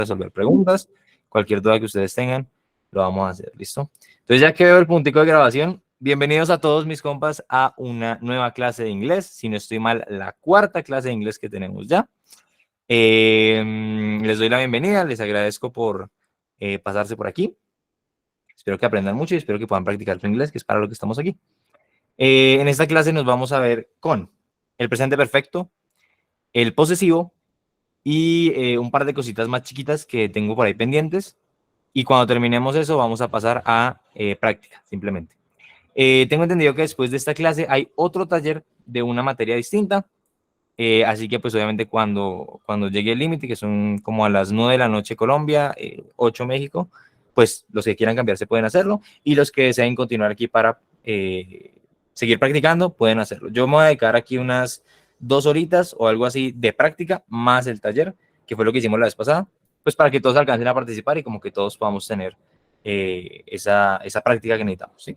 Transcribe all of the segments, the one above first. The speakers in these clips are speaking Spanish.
resolver preguntas, cualquier duda que ustedes tengan, lo vamos a hacer, ¿listo? Entonces, ya que veo el puntico de grabación, bienvenidos a todos mis compas a una nueva clase de inglés, si no estoy mal, la cuarta clase de inglés que tenemos ya. Les doy la bienvenida, les agradezco por pasarse por aquí. Espero que aprendan mucho y espero que puedan practicar su inglés, que es para lo que estamos aquí. En esta clase nos vamos a ver con el presente perfecto, el posesivo, y un par de cositas más chiquitas que tengo por ahí pendientes. Y cuando terminemos eso, vamos a pasar a práctica, simplemente. Tengo entendido que después de esta clase hay otro taller de una materia distinta. Así que, pues, obviamente, cuando llegue el límite, que son como a las 9 de la noche Colombia, 8 México, pues los que quieran cambiarse pueden hacerlo. Y los que deseen continuar aquí para seguir practicando, pueden hacerlo. Yo me voy a dedicar aquí unas 2 horitas o algo así de práctica, más el taller, que fue lo que hicimos la vez pasada, pues para que todos alcancen a participar y como que todos podamos tener esa práctica que necesitamos, ¿sí?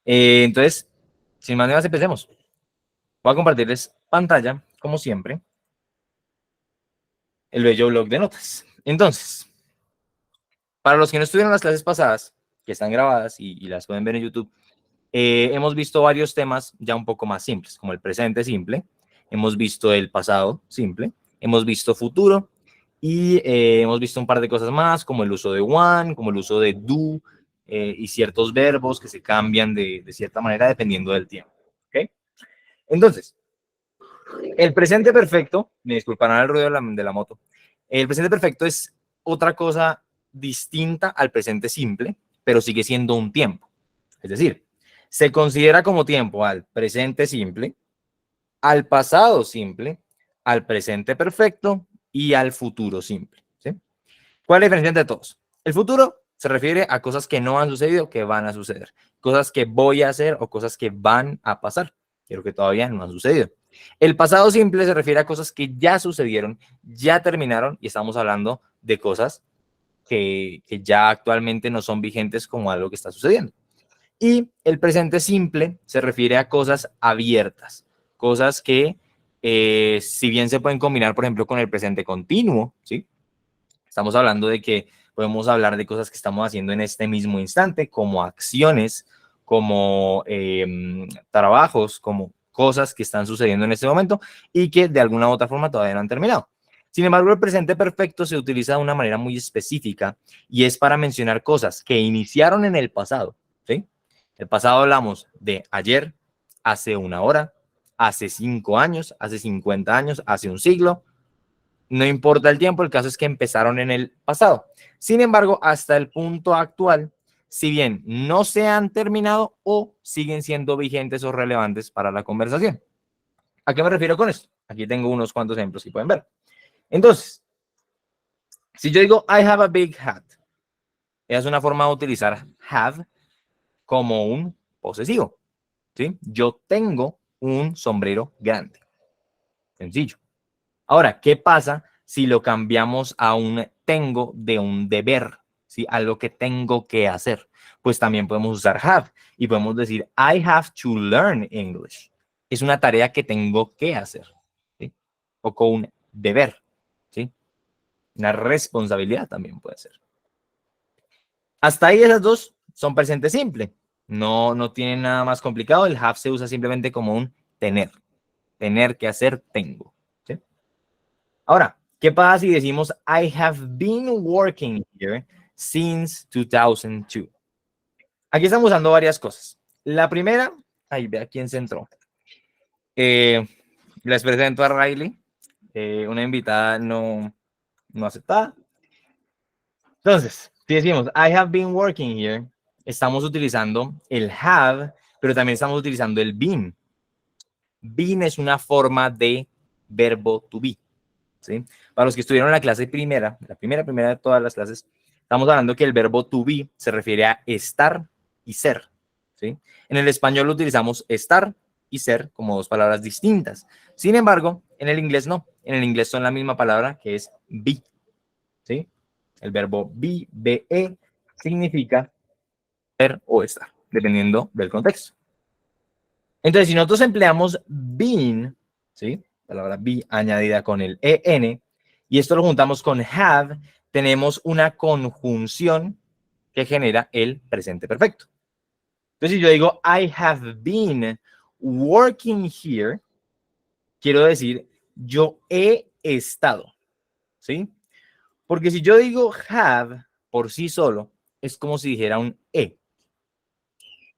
Entonces, sin más ni más, empecemos. Voy a compartirles pantalla, como siempre, el bello blog de notas. Entonces, para los que no estuvieron en las clases pasadas, que están grabadas y las pueden ver en YouTube, hemos visto varios temas ya un poco más simples, como el presente simple, hemos visto el pasado simple, hemos visto futuro y hemos visto un par de cosas más, como el uso de one, como el uso de do y ciertos verbos que se cambian de cierta manera dependiendo del tiempo. ¿Okay? Entonces, el presente perfecto, me disculparán el ruido de la moto, el presente perfecto es otra cosa distinta al presente simple, pero sigue siendo un tiempo. Es decir, se considera como tiempo al presente simple, al pasado simple, al presente perfecto y al futuro simple, ¿sí? ¿Cuál es la diferencia entre todos? El futuro se refiere a cosas que no han sucedido, que van a suceder. Cosas que voy a hacer o cosas que van a pasar, pero que todavía no han sucedido. El pasado simple se refiere a cosas que ya sucedieron, ya terminaron, y estamos hablando de cosas que ya actualmente no son vigentes como algo que está sucediendo. Y el presente simple se refiere a cosas abiertas, cosas que, si bien se pueden combinar, por ejemplo, con el presente continuo, ¿sí? Estamos hablando de que podemos hablar de cosas que estamos haciendo en este mismo instante, como acciones, como trabajos, como cosas que están sucediendo en este momento y que de alguna u otra forma todavía no han terminado. Sin embargo, el presente perfecto se utiliza de una manera muy específica y es para mencionar cosas que iniciaron en el pasado, ¿sí? El pasado hablamos de ayer, hace una hora, hace 5 años, hace 50 años, hace un siglo. No importa el tiempo, el caso es que empezaron en el pasado. Sin embargo, hasta el punto actual, si bien no se han terminado o siguen siendo vigentes o relevantes para la conversación. ¿A qué me refiero con esto? Aquí tengo unos cuantos ejemplos que pueden ver. Entonces, si yo digo I have a big hat, es una forma de utilizar have como un posesivo, ¿sí? Yo tengo un sombrero grande. Sencillo. Ahora, ¿qué pasa si lo cambiamos a un tengo de un deber? ¿Sí? Algo que tengo que hacer. Pues también podemos usar have y podemos decir I have to learn English. Es una tarea que tengo que hacer, ¿sí? O con un deber, ¿sí? Una responsabilidad también puede ser. Hasta ahí esas dos son presente simple. No tienen nada más complicado. El have se usa simplemente como un tener. Tener que hacer, tengo. ¿Sí? Ahora, ¿qué pasa si decimos I have been working here since 2002? Aquí estamos usando varias cosas. La primera, ahí ve a quién se entró. Les presento a Riley, una invitada no aceptada. Entonces, si decimos I have been working here, estamos utilizando el have, pero también estamos utilizando el been. Been es una forma de verbo to be, ¿sí? Para los que estuvieron en la clase primera, la primera de todas las clases, estamos hablando que el verbo to be se refiere a estar y ser, ¿sí? En el español lo utilizamos estar y ser como dos palabras distintas. Sin embargo, en el inglés no. En el inglés son la misma palabra que es be, ¿sí? El verbo be, be, significa ser o estar, dependiendo del contexto. Entonces, si nosotros empleamos been, ¿sí? La palabra be añadida con el en, y esto lo juntamos con have, tenemos una conjunción que genera el presente perfecto. Entonces, si yo digo, I have been working here, quiero decir, yo he estado, ¿sí? Porque si yo digo have por sí solo, es como si dijera un e.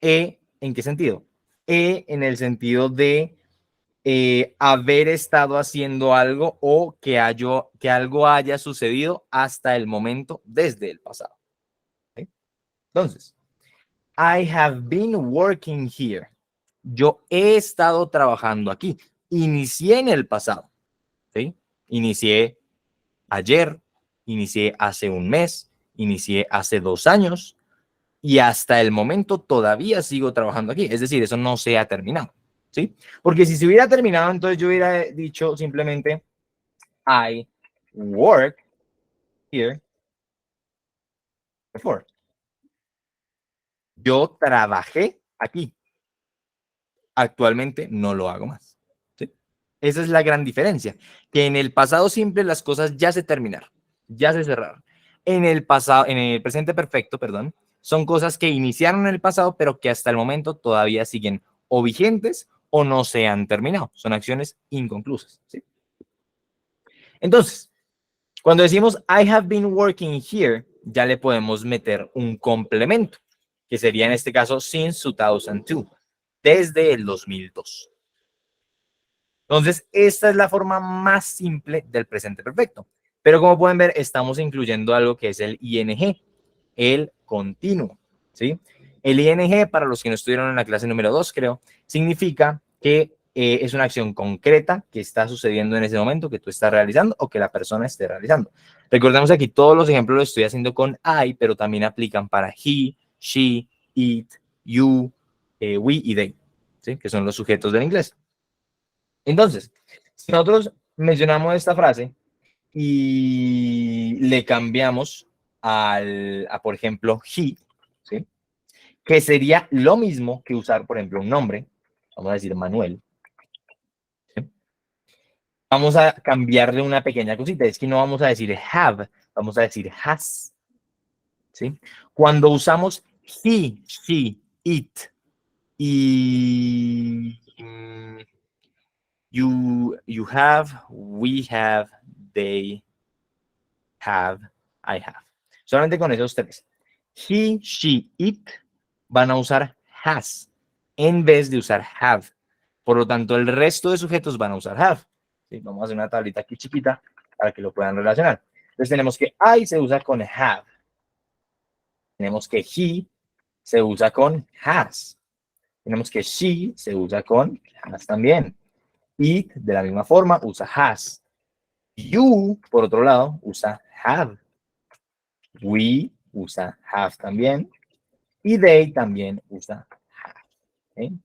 ¿E en qué sentido? E en el sentido de haber estado haciendo algo o que algo haya sucedido hasta el momento desde el pasado. ¿Sí? Entonces, I have been working here. Yo he estado trabajando aquí. Inicié en el pasado. ¿Sí? Inicié ayer, inicié hace un mes, inicié hace 2 años y hasta el momento todavía sigo trabajando aquí. Es decir, eso no se ha terminado. ¿Sí? Porque si se hubiera terminado, entonces yo hubiera dicho simplemente I work here before. Yo trabajé aquí. Actualmente no lo hago más. ¿Sí? Esa es la gran diferencia. Que en el pasado simple las cosas ya se terminaron, ya se cerraron. En el pasado, en el presente perfecto, perdón, son cosas que iniciaron en el pasado, pero que hasta el momento todavía siguen o vigentes o no se han terminado. Son acciones inconclusas. ¿Sí? Entonces, cuando decimos I have been working here, ya le podemos meter un complemento, que sería en este caso since 2002, desde el 2002. Entonces, esta es la forma más simple del presente perfecto. Pero como pueden ver, estamos incluyendo algo que es el ing, el continuo, ¿sí? El ing, para los que no estuvieron en la clase número 2, creo, significa que es una acción concreta que está sucediendo en ese momento, que tú estás realizando o que la persona esté realizando. Recordemos aquí, todos los ejemplos los estoy haciendo con I, pero también aplican para he, she, it, you, we y they, ¿sí? Que son los sujetos del inglés. Entonces, si nosotros mencionamos esta frase y le cambiamos por ejemplo, he, ¿sí? Que sería lo mismo que usar, por ejemplo, un nombre, vamos a decir Manuel, ¿sí? Vamos a cambiarle una pequeña cosita, es que no vamos a decir have, vamos a decir has, ¿sí? Cuando usamos he, she, it y you have, we have, they have, I have. Solamente con esos tres. He, she, it van a usar has en vez de usar have. Por lo tanto, el resto de sujetos van a usar have. ¿Sí? Vamos a hacer una tablita aquí chiquita para que lo puedan relacionar. Entonces tenemos que I se usa con have. Tenemos que he se usa con has. Tenemos que she se usa con has también. It, de la misma forma, usa has. You, por otro lado, usa have. We usa have también. Y they también usa have. ¿Sí?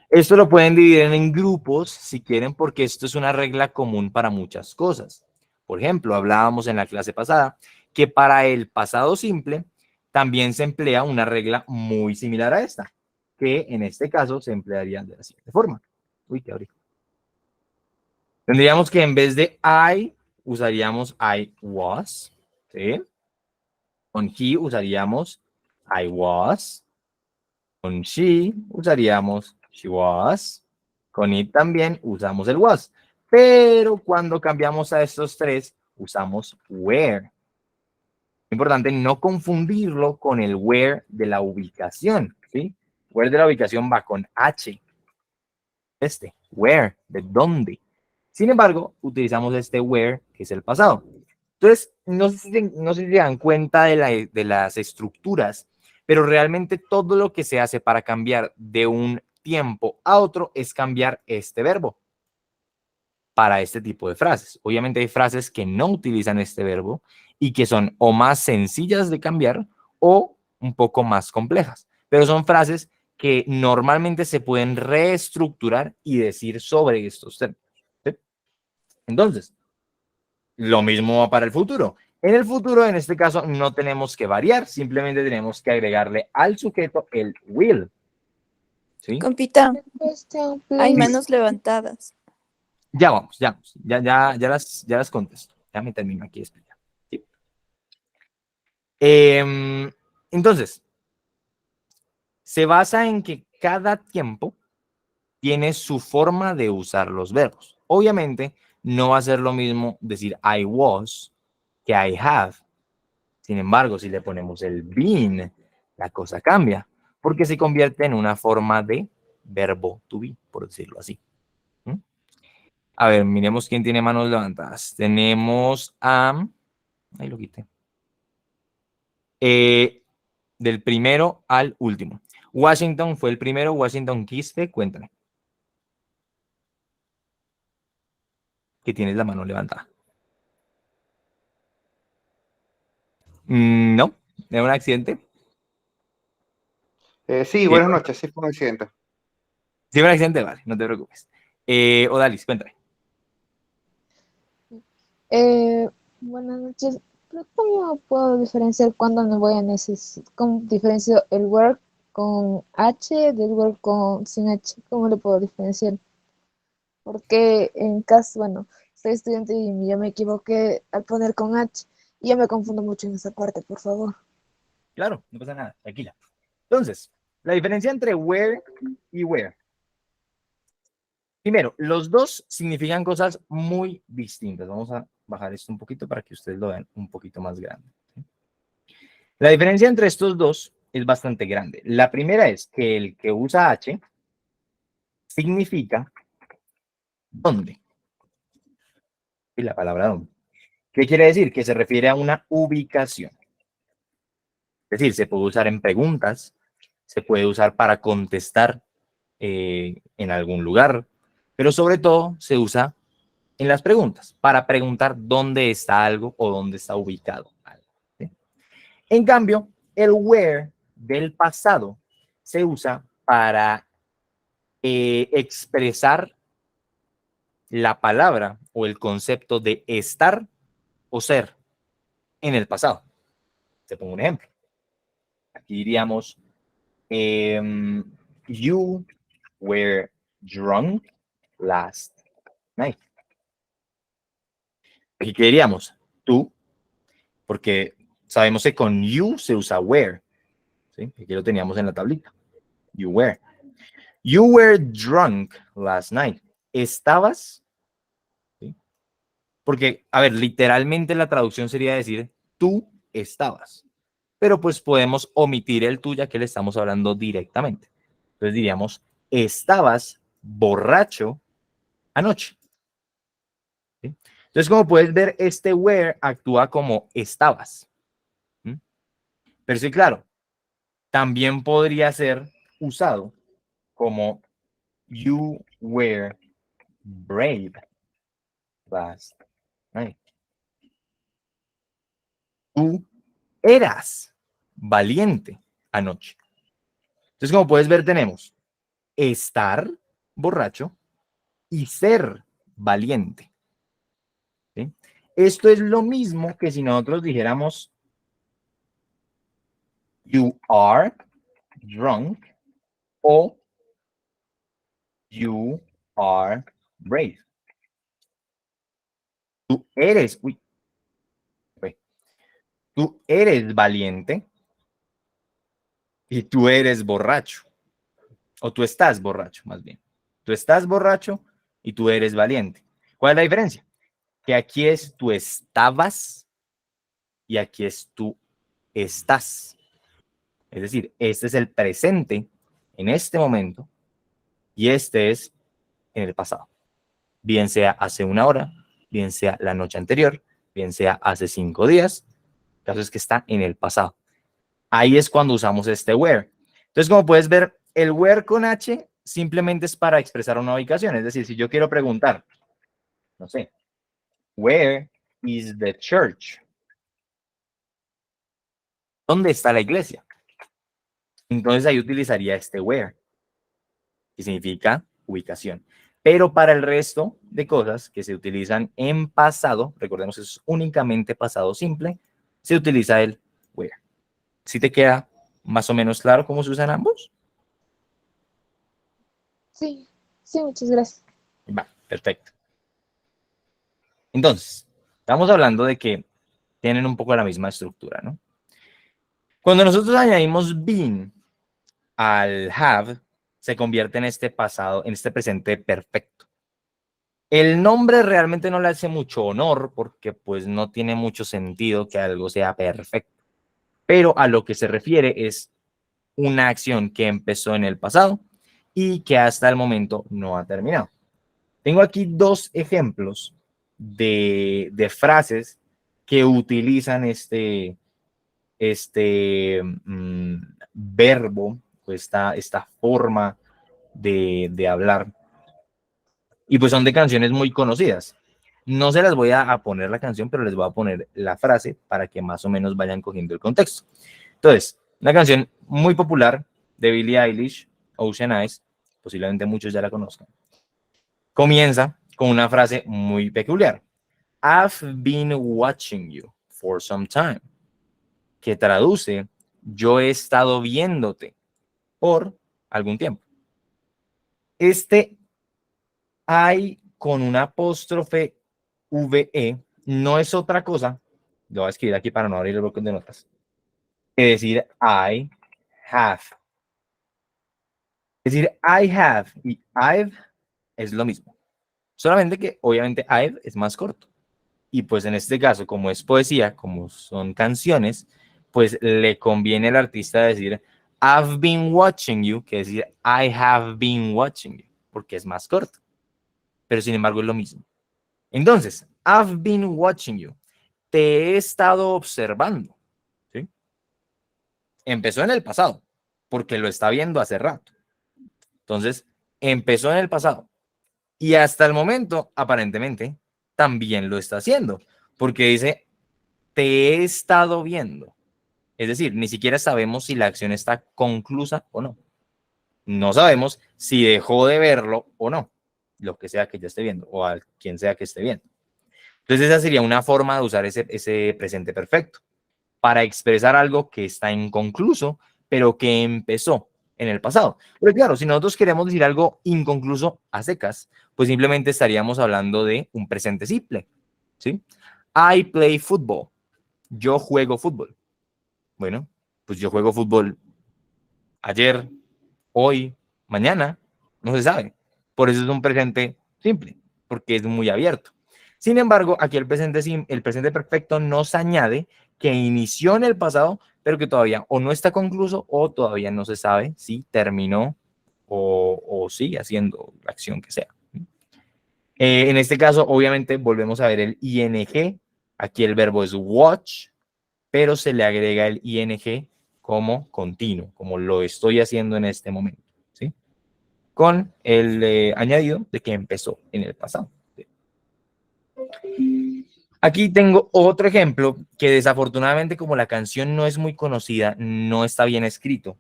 Esto lo pueden dividir en grupos si quieren, porque esto es una regla común para muchas cosas. Por ejemplo, hablábamos en la clase pasada que para el pasado simple también se emplea una regla muy similar a esta, que en este caso se emplearía de la siguiente forma. Uy, qué abrí. Tendríamos que en vez de I, usaríamos I was, ¿sí? Con he usaríamos I was. Con she usaríamos she was. Con it también usamos el was. Pero cuando cambiamos a estos tres, usamos where. Importante no confundirlo con el where de la ubicación, ¿sí? Where de la ubicación va con H. Where, de dónde. Sin embargo, utilizamos este where, que es el pasado. Entonces, no sé si se dan cuenta de las estructuras, pero realmente todo lo que se hace para cambiar de un tiempo a otro es cambiar este verbo para este tipo de frases. Obviamente hay frases que no utilizan este verbo y que son o más sencillas de cambiar o un poco más complejas, pero son frases que normalmente se pueden reestructurar y decir sobre estos temas. ¿Sí? Entonces, lo mismo va para el futuro. En el futuro, en este caso, no tenemos que variar, simplemente tenemos que agregarle al sujeto el will. ¿Sí? Compita, hay manos levantadas. Ya vamos, ya las contesto. Déjame terminar aquí de explicar. ¿Sí? Entonces, se basa en que cada tiempo tiene su forma de usar los verbos. Obviamente, no va a ser lo mismo decir I was que I have. Sin embargo, si le ponemos el been, la cosa cambia, porque se convierte en una forma de verbo to be, por decirlo así. ¿Mm? A ver, miremos quién tiene manos levantadas. Tenemos a... Ahí lo quité. Del primero al último. Washington fue el primero. Washington Quispe, cuéntame. Que tienes la mano levantada. No, ¿es un accidente? Sí, Sí, buenas noches, sí fue un accidente. sí, un accidente, vale, no te preocupes. Odalis, cuéntame. Eh, Buenas noches. Pero ¿cómo puedo diferenciar cuándo me voy a necesitar? ¿Cómo diferencio el work con H del work con sin H? ¿Cómo lo puedo diferenciar? Porque en caso, bueno, soy estudiante y yo me equivoqué al poner con H y yo me confundo mucho en esa parte, por favor. Claro, no pasa nada, tranquila. Entonces, la diferencia entre where y where. Primero, los dos significan cosas muy distintas. Vamos a bajar esto un poquito para que ustedes lo vean un poquito más grande. ¿Sí? La diferencia entre estos dos es bastante grande. La primera es que el que usa H significa dónde. Y la palabra dónde. ¿Qué quiere decir? Que se refiere a una ubicación. Es decir, se puede usar en preguntas, se puede usar para contestar en algún lugar, pero sobre todo se usa en las preguntas, para preguntar dónde está algo o dónde está ubicado algo. ¿Sí? En cambio, el where del pasado se usa para expresar la palabra o el concepto de estar o ser en el pasado. Te pongo un ejemplo. Aquí diríamos, you were drunk last night. Aquí qué diríamos, tú, porque sabemos que con you se usa were. ¿Sí? Aquí lo teníamos en la tablita. You were. You were drunk last night. Estabas, ¿sí? Porque, a ver, literalmente la traducción sería decir tú estabas. Pero pues podemos omitir el tú ya que le estamos hablando directamente. Entonces diríamos, estabas borracho anoche. ¿Sí? Entonces, como puedes ver, este were actúa como estabas. ¿Sí? Pero sí, claro, también podría ser usado como you were brave last night. Tú eras valiente anoche. Entonces, como puedes ver, tenemos estar borracho y ser valiente. ¿Sí? Esto es lo mismo que si nosotros dijéramos you are drunk o you are brave. Tú eres, uy, tú eres valiente y tú eres borracho. O tú estás borracho, más bien. Tú estás borracho y tú eres valiente. ¿Cuál es la diferencia? Que aquí es tú estabas y aquí es tú estás. Es decir, este es el presente en este momento y este es en el pasado. Bien sea hace una hora, bien sea la noche anterior, bien sea hace 5 días. El caso es que está en el pasado. Ahí es cuando usamos este where. Entonces, como puedes ver, el where con H simplemente es para expresar una ubicación. Es decir, si yo quiero preguntar, no sé, where is the church? ¿Dónde está la iglesia? Entonces ahí utilizaría este where, que significa ubicación. Pero para el resto de cosas que se utilizan en pasado, recordemos que es únicamente pasado simple, se utiliza el where. ¿Sí te queda más o menos claro cómo se usan ambos? Sí, sí, muchas gracias. Va, perfecto. Entonces, Estamos hablando de que tienen un poco la misma estructura, ¿no? Cuando nosotros añadimos been al have, se convierte en este pasado, en este presente perfecto. El nombre realmente no le hace mucho honor porque pues no tiene mucho sentido que algo sea perfecto, pero a lo que se refiere es una acción que empezó en el pasado y que hasta el momento no ha terminado. Tengo aquí dos ejemplos de frases que utilizan este verbo, esta forma de hablar, y pues son de canciones muy conocidas. No se las voy a poner la canción, pero les voy a poner la frase para que más o menos vayan cogiendo el contexto. Entonces, una canción muy popular de Billie Eilish, Ocean Eyes, posiblemente muchos ya la conozcan, comienza con una frase muy peculiar. I've been watching you for some time, que traduce, yo he estado viéndote por algún tiempo. Este I con una apóstrofe VE no es otra cosa, lo voy a escribir aquí para no abrir el bloque de notas, que decir I have. Es decir, I have y I've es lo mismo. Solamente que obviamente I've es más corto. Y pues en este caso, como es poesía, como son canciones, pues le conviene al artista decir I've been watching you, que decir I have been watching you, porque es más corto. Pero sin embargo es lo mismo. Entonces, I've been watching you. Te he estado observando. ¿Sí? Empezó en el pasado, porque lo está viendo hace rato. Entonces, empezó en el pasado. Y hasta el momento, aparentemente, también lo está haciendo, porque dice, te he estado viendo. Es decir, ni siquiera sabemos si la acción está conclusa o no. No sabemos si dejó de verlo o no, lo que sea que ya esté viendo, o a quien sea que esté viendo. Entonces, esa sería una forma de usar ese presente perfecto para expresar algo que está inconcluso, pero que empezó en el pasado. Pero claro, si nosotros queremos decir algo inconcluso a secas, pues simplemente estaríamos hablando de un presente simple, ¿sí? I play football. Yo juego fútbol. Bueno, pues yo juego fútbol ayer, hoy, mañana, no se sabe. Por eso es un presente simple, porque es muy abierto. Sin embargo, aquí el presente perfecto nos añade que inició en el pasado, pero que todavía o no está concluso o todavía no se sabe si terminó o sigue haciendo la acción que sea. En este caso, obviamente, volvemos a ver el ing. Aquí el verbo es watch, pero se le agrega el ing como continuo, como lo estoy haciendo en este momento, ¿sí? Con el añadido de que empezó en el pasado. Aquí tengo otro ejemplo que desafortunadamente como la canción no es muy conocida, no está bien escrito,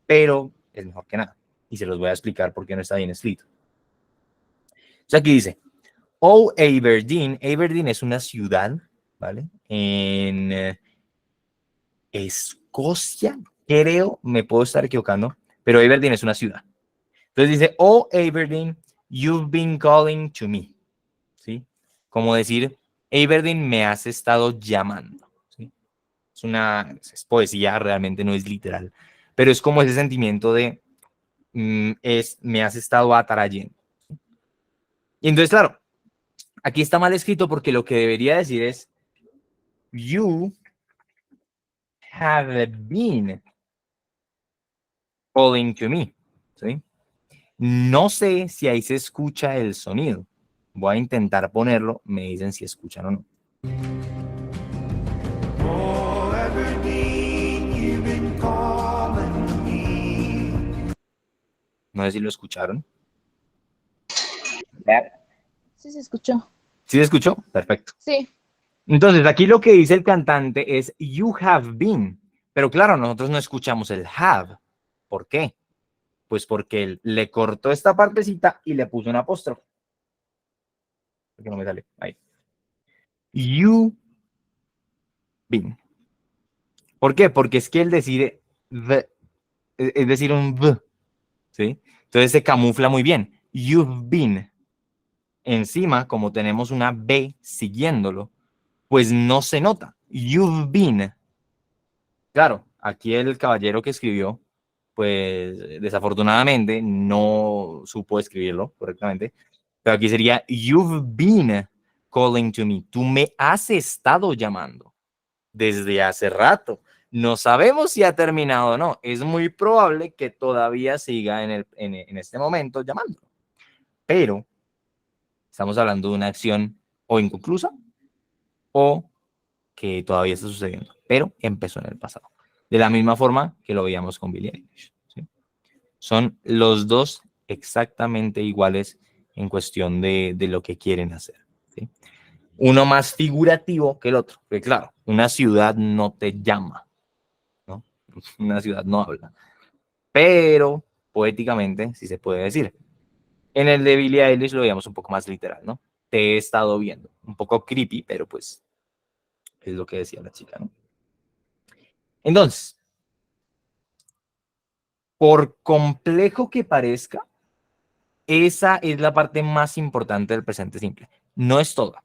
pero es mejor que nada. Y se los voy a explicar por qué no está bien escrito. Entonces aquí dice, Oh, Aberdeen. Aberdeen es una ciudad, ¿vale? En Escocia, creo, me puedo estar equivocando, pero Aberdeen es una ciudad. Entonces dice, Oh, Aberdeen, you've been calling to me. ¿Sí? Como decir, Aberdeen, me has estado llamando. ¿Sí? Es poesía, realmente no es literal, pero es como ese sentimiento de, me has estado atrayendo. Y entonces, claro, aquí está mal escrito porque lo que debería decir es, you have been calling to me. ¿Sí? No sé si ahí se escucha el sonido. Voy a intentar ponerlo, me dicen si escuchan o no. No sé si lo escucharon. Sí, se escuchó. ¿Sí se escuchó? Perfecto. Sí. Entonces, aquí lo que dice el cantante es you have been. Pero claro, nosotros no escuchamos el have. ¿Por qué? Pues porque él le cortó esta partecita y le puso un apóstrofe. Porque no me sale. Ahí. You been. ¿Por qué? Porque es que él decide the, es decir, un v. ¿Sí? Entonces se camufla muy bien. You've been. Encima, como tenemos una B siguiéndolo, pues no se nota. You've been. Claro, aquí el caballero que escribió, pues desafortunadamente no supo escribirlo correctamente, pero aquí sería you've been calling to me. Tú me has estado llamando desde hace rato. No sabemos si ha terminado o no. Es muy probable que todavía siga en este momento llamando. Pero estamos hablando de una acción o inconclusa o que todavía está sucediendo, pero empezó en el pasado. De la misma forma que lo veíamos con Billie Eilish. ¿Sí? Son los dos exactamente iguales en cuestión de lo que quieren hacer. ¿Sí? Uno más figurativo que el otro. Porque claro, una ciudad no te llama, ¿no? Una ciudad no habla. Pero poéticamente sí se puede decir. En el de Billie Eilish lo veíamos un poco más literal, ¿no? Te he estado viendo. Un poco creepy, pero pues es lo que decía la chica, ¿no? Entonces, por complejo que parezca, esa es la parte más importante del presente simple. No es toda,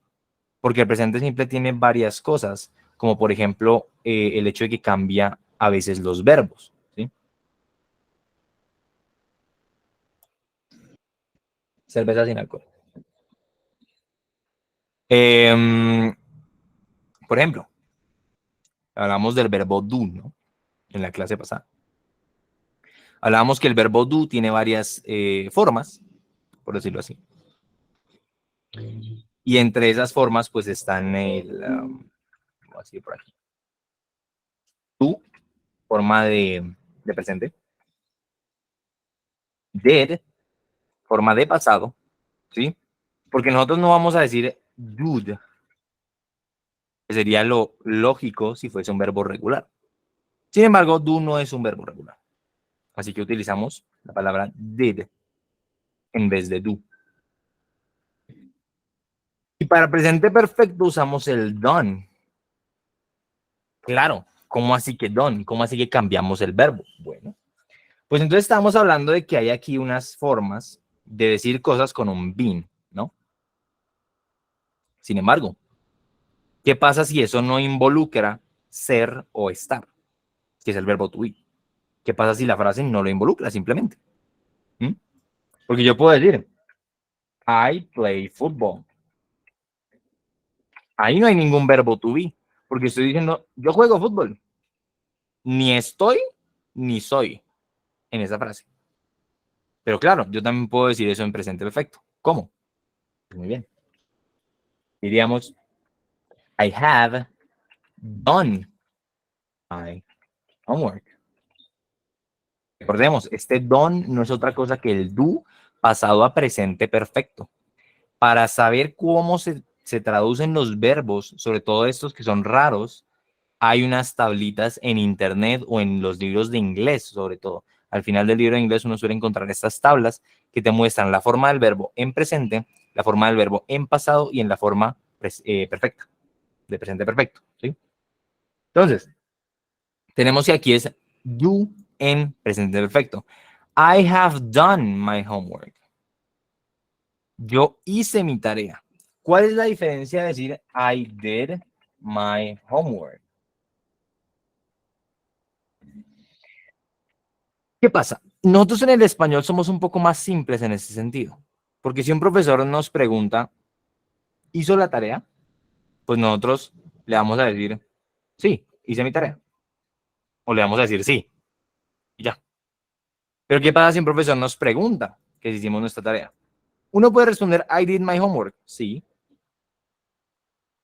porque el presente simple tiene varias cosas, como por ejemplo el hecho de que cambia a veces los verbos. ¿Sí? Cerveza sin alcohol. Por ejemplo, hablamos del verbo do, ¿no? En la clase pasada. Hablábamos que el verbo do tiene varias formas, por decirlo así. Y entre esas formas, pues están ¿cómo decir por aquí? Do, forma de presente. Did, forma de pasado, ¿sí? Porque nosotros no vamos a decir dud, que sería lo lógico si fuese un verbo regular. Sin embargo, do no es un verbo regular. Así que utilizamos la palabra did en vez de do. Y para presente perfecto usamos el done. Claro, ¿cómo así que done? ¿Cómo así que cambiamos el verbo? Bueno, pues entonces estamos hablando de que hay aquí unas formas de decir cosas con un been, ¿no? Sin embargo, ¿qué pasa si eso no involucra ser o estar? Que es el verbo to be. ¿Qué pasa si la frase no lo involucra simplemente? ¿Mm? Porque yo puedo decir, I play football. Ahí no hay ningún verbo to be, porque estoy diciendo, yo juego fútbol. Ni estoy, ni soy en esa frase. Pero claro, yo también puedo decir eso en presente perfecto. ¿Cómo? Muy bien. Diríamos, I have done my homework. Recordemos, este done no es otra cosa que el do pasado a presente perfecto. Para saber cómo se traducen los verbos, sobre todo estos que son raros, hay unas tablitas en internet o en los libros de inglés, sobre todo. Al final del libro de inglés uno suele encontrar estas tablas que te muestran la forma del verbo en presente, la forma del verbo en pasado y en la forma perfecta, de presente perfecto. ¿Sí? Entonces, tenemos que aquí es do en presente perfecto. I have done my homework. Yo hice mi tarea. ¿Cuál es la diferencia de decir I did my homework? ¿Qué pasa? Nosotros en el español somos un poco más simples en ese sentido. Porque si un profesor nos pregunta, ¿hizo la tarea? Pues nosotros le vamos a decir, sí, hice mi tarea. O le vamos a decir sí, y ya. Pero ¿qué pasa si un profesor nos pregunta que si hicimos nuestra tarea? Uno puede responder, I did my homework. Sí.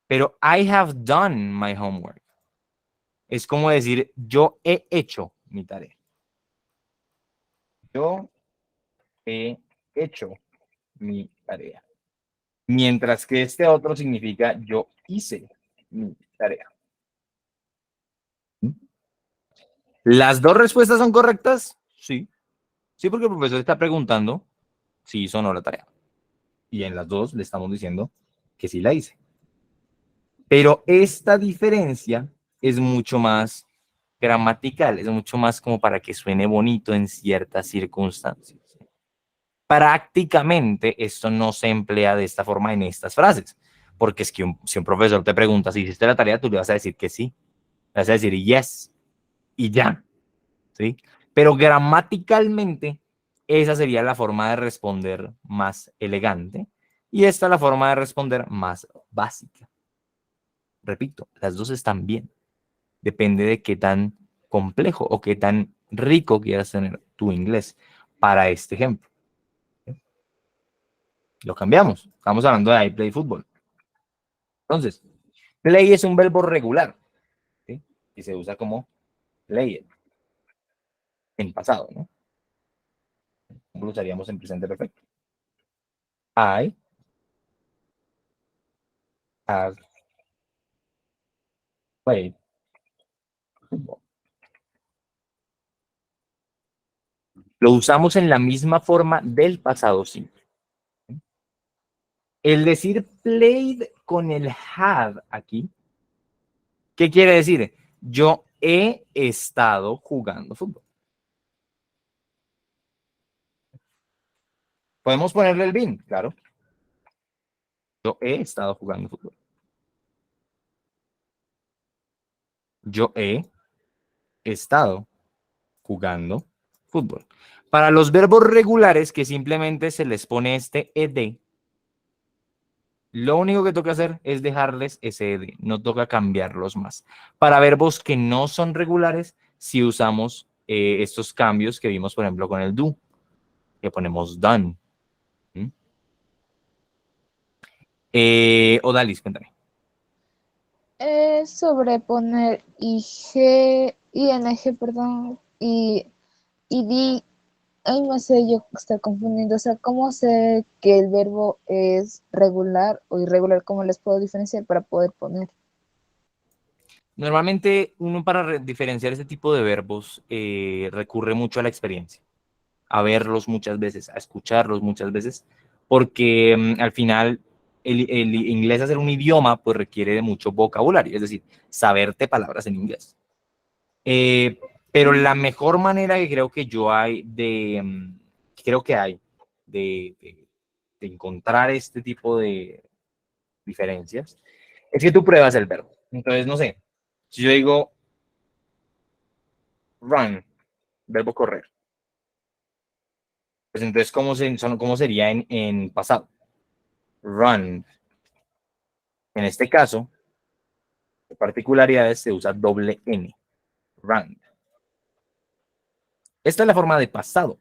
Pero I have done my homework. Es como decir, yo he hecho mi tarea. Yo he hecho mi tarea. Mientras que este otro significa yo hice mi tarea. ¿Las dos respuestas son correctas? Sí. Sí, porque el profesor está preguntando si hizo o no la tarea. Y en las dos le estamos diciendo que sí la hice. Pero esta diferencia es mucho más gramatical, es mucho más como para que suene bonito en ciertas circunstancias. Prácticamente esto no se emplea de esta forma en estas frases, porque es que si un profesor te pregunta si hiciste la tarea, tú le vas a decir que sí, le vas a decir yes, y ya, ¿sí? Pero gramaticalmente, esa sería la forma de responder más elegante, y esta la forma de responder más básica. Repito, las dos están bien. Depende de qué tan complejo o qué tan rico quieras tener tu inglés para este ejemplo. Lo cambiamos. Estamos hablando de I play fútbol. Entonces, play es un verbo regular, ¿sí? Y se usa como play en pasado, ¿no? ¿Cómo lo usaríamos en presente perfecto? I have played football. Lo usamos en la misma forma del pasado simple. El decir played con el have aquí, ¿qué quiere decir? Yo he estado jugando fútbol. Podemos ponerle el bin, claro. Yo he estado jugando fútbol. Yo he estado jugando fútbol. Para los verbos regulares que simplemente se les pone este ed, lo único que toca hacer es dejarles ese ed, no toca cambiarlos más. Para verbos que no son regulares, si usamos estos cambios que vimos, por ejemplo, con el do, que ponemos done. ¿Mm? Odalis, cuéntame. Sobreponer ing, perdón, y di, ay, no sé, yo estoy confundiendo, o sea, ¿cómo sé que el verbo es regular o irregular? ¿Cómo les puedo diferenciar para poder poner? Normalmente uno para diferenciar este tipo de verbos recurre mucho a la experiencia, a verlos muchas veces, a escucharlos muchas veces, porque al final el inglés, hacer un idioma, pues requiere de mucho vocabulario, es decir, saberte palabras en inglés. Pero la mejor manera que creo que yo hay creo que hay de encontrar este tipo de diferencias es que tú pruebas el verbo. Entonces, no sé, si yo digo run, verbo correr, pues entonces, ¿cómo sería en pasado? Run. En este caso, de particularidades, se usa doble N, run. Esta es la forma de pasado.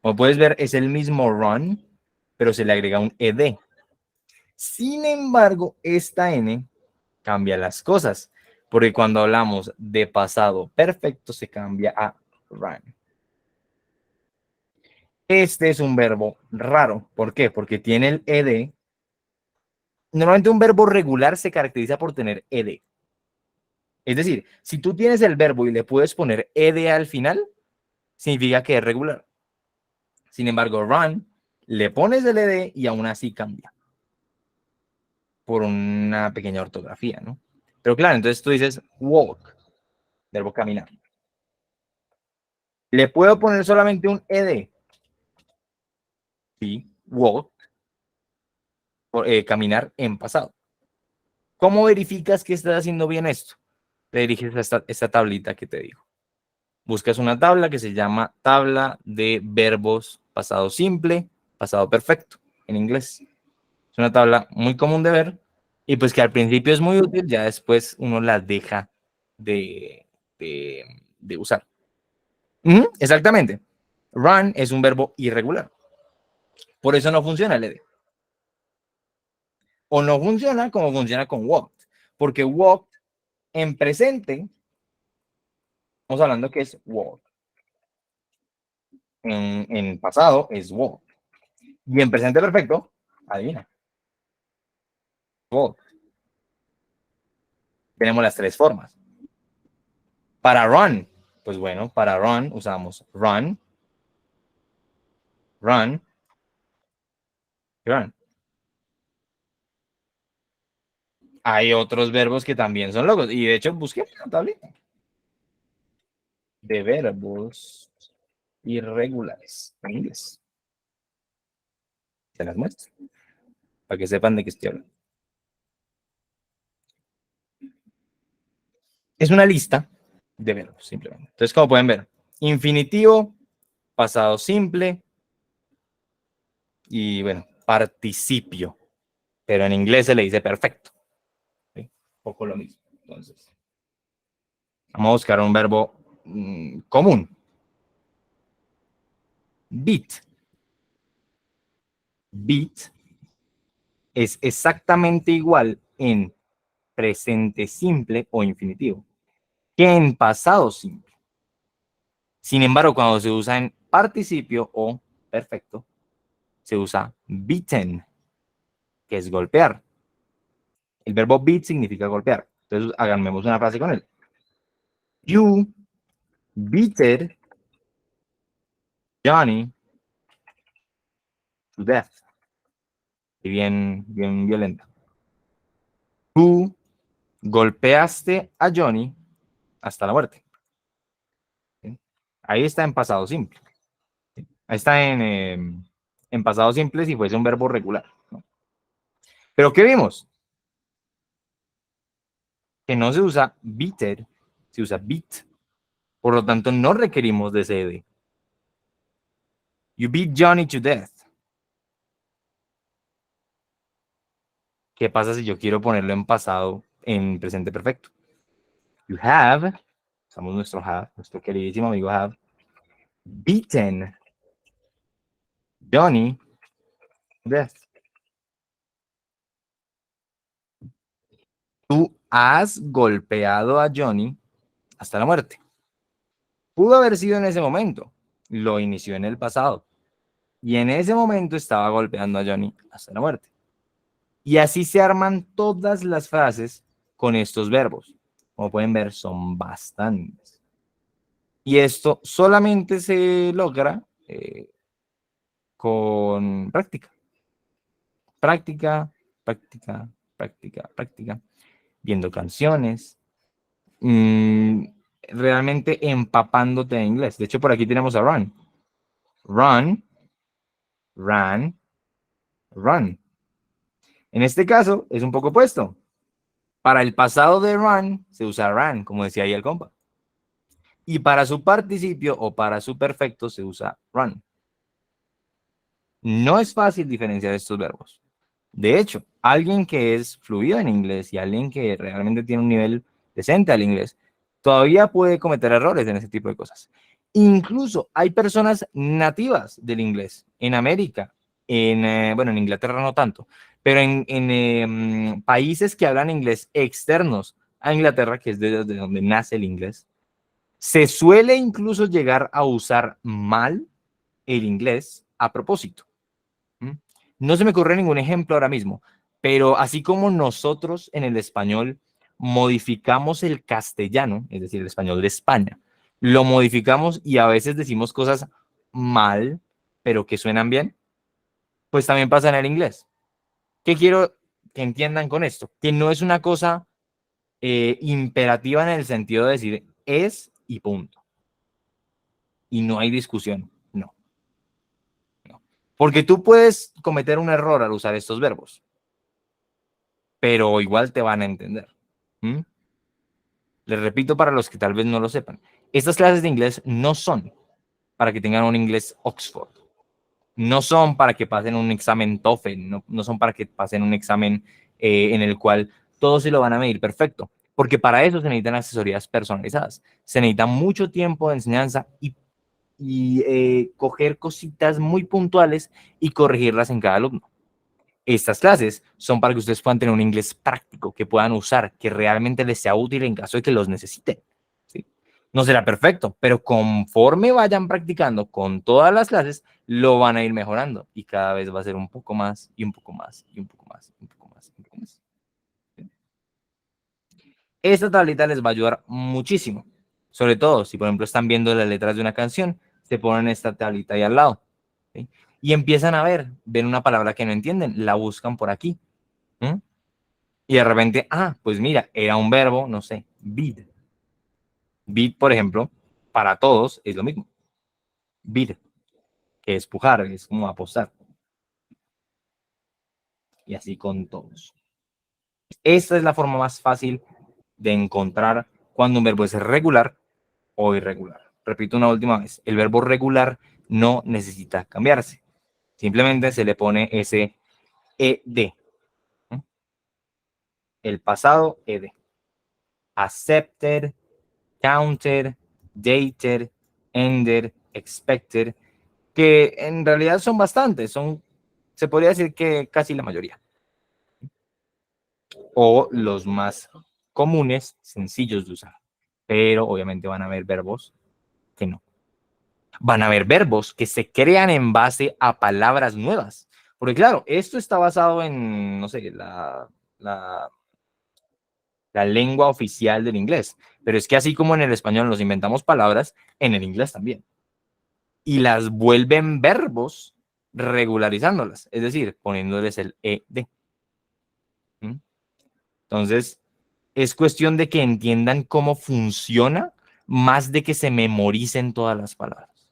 Como puedes ver, es el mismo run, pero se le agrega un ed. Sin embargo, esta N cambia las cosas, porque cuando hablamos de pasado perfecto se cambia a run. Este es un verbo raro. ¿Por qué? Porque tiene el ed. Normalmente un verbo regular se caracteriza por tener ed. Es decir, si tú tienes el verbo y le puedes poner ed al final, significa que es regular. Sin embargo, run, le pones el ed y aún así cambia por una pequeña ortografía, ¿no? Pero claro, entonces tú dices walk, verbo caminar. ¿Le puedo poner solamente un ed? Sí, walk, caminar en pasado. ¿Cómo verificas que estás haciendo bien esto? Te diriges a esta tablita que te digo. Buscas una tabla que se llama tabla de verbos pasado simple, pasado perfecto en inglés. Es una tabla muy común de ver y pues que al principio es muy útil, ya después uno la deja de, de usar. Exactamente. Run es un verbo irregular. Por eso no funciona el ed. O no funciona como funciona con walked. Porque walked en presente, estamos hablando que es walked. En pasado es walked. Y en presente perfecto, adivina, walked. Tenemos las tres formas. Para run, pues bueno, para run usamos run, run, run. Hay otros verbos que también son locos. Y de hecho, busqué una tablita de verbos irregulares en inglés. Se las muestro para que sepan de qué estoy hablando. Es una lista de verbos, simplemente. Entonces, como pueden ver, infinitivo, pasado simple y, bueno, participio. Pero en inglés se le dice perfecto. ¿Sí? Un poco lo mismo. Entonces, vamos a buscar un verbo común. Beat. Beat es exactamente igual en presente simple o infinitivo que en pasado simple. Sin embargo, cuando se usa en participio o perfecto, se usa beaten, que es golpear. El verbo beat significa golpear. Entonces, hagamos una frase con él. You beated Johnny to death. Y bien violenta. Tú golpeaste a Johnny hasta la muerte. ¿Sí? Ahí está en pasado simple. ¿Sí? Ahí está en pasado simple si fuese un verbo regular, ¿no? Pero ¿qué vimos? Que no se usa beater, se usa beat. Por lo tanto, no requerimos de ese ed. You beat Johnny to death. ¿Qué pasa si yo quiero ponerlo en pasado, en presente perfecto? You have, usamos nuestro have, nuestro queridísimo amigo have, beaten Johnny to death. Tú has golpeado a Johnny hasta la muerte. Pudo haber sido en ese momento. Lo inició en el pasado. Y en ese momento estaba golpeando a Johnny hasta la muerte. Y así se arman todas las frases con estos verbos. Como pueden ver, son bastantes. Y esto solamente se logra con práctica. Práctica, práctica, práctica, práctica. Viendo canciones. Realmente empapándote de inglés. De hecho, por aquí tenemos a run. Run, ran, run. En este caso, es un poco opuesto. Para el pasado de run, se usa ran, como decía ahí el compa. Y para su participio o para su perfecto, se usa run. No es fácil diferenciar estos verbos. De hecho, alguien que es fluido en inglés y alguien que realmente tiene un nivel decente al inglés, todavía puede cometer errores en ese tipo de cosas. Incluso hay personas nativas del inglés en América, bueno, en Inglaterra no tanto, pero en países que hablan inglés externos a Inglaterra, que es de donde nace el inglés, se suele incluso llegar a usar mal el inglés a propósito. No se me ocurre ningún ejemplo ahora mismo, pero así como nosotros en el español modificamos el castellano, es decir, el español de España, lo modificamos y a veces decimos cosas mal, pero que suenan bien, pues también pasa en el inglés. ¿Qué quiero que entiendan con esto? Que no es una cosa imperativa en el sentido de decir es y punto. Y no hay discusión, no. Porque tú puedes cometer un error al usar estos verbos, pero igual te van a entender. ¿Mm? Les repito para los que tal vez no lo sepan. Estas clases de inglés no son para que tengan un inglés Oxford. No son para que pasen un examen TOEFL. No son para que pasen un examen en el cual todos se lo van a medir perfecto. Porque para eso se necesitan asesorías personalizadas. Se necesita mucho tiempo de enseñanza y coger cositas muy puntuales y corregirlas en cada alumno. Estas clases son para que ustedes puedan tener un inglés práctico, que puedan usar, que realmente les sea útil en caso de que los necesiten. ¿Sí? No será perfecto, pero conforme vayan practicando con todas las clases, lo van a ir mejorando y cada vez va a ser un poco más y un poco más y un poco más y un poco más. Y un poco más. ¿Sí? Esta tablita les va a ayudar muchísimo, sobre todo si por ejemplo están viendo las letras de una canción, se ponen esta tablita ahí al lado. ¿Sí? Y empiezan a ver, ven una palabra que no entienden, la buscan por aquí. ¿Mm? Y de repente, pues mira, era un verbo, no sé, bid. Bid, por ejemplo, para todos es lo mismo. Bid, que es pujar, es como apostar. Y así con todos. Esta es la forma más fácil de encontrar cuando un verbo es regular o irregular. Repito una última vez, el verbo regular no necesita cambiarse. Simplemente se le pone ese ed. El pasado ed. Accepted, counted, dated, ended, expected, que en realidad son bastantes, se podría decir que casi la mayoría. O los más comunes, sencillos de usar. Pero obviamente van a haber verbos que no. Van a haber verbos que se crean en base a palabras nuevas. Porque claro, esto está basado en, no sé, la lengua oficial del inglés. Pero es que así como en el español nos inventamos palabras, en el inglés también. Y las vuelven verbos regularizándolas, es decir, poniéndoles el ed. Entonces, es cuestión de que entiendan cómo funciona más de que se memoricen todas las palabras.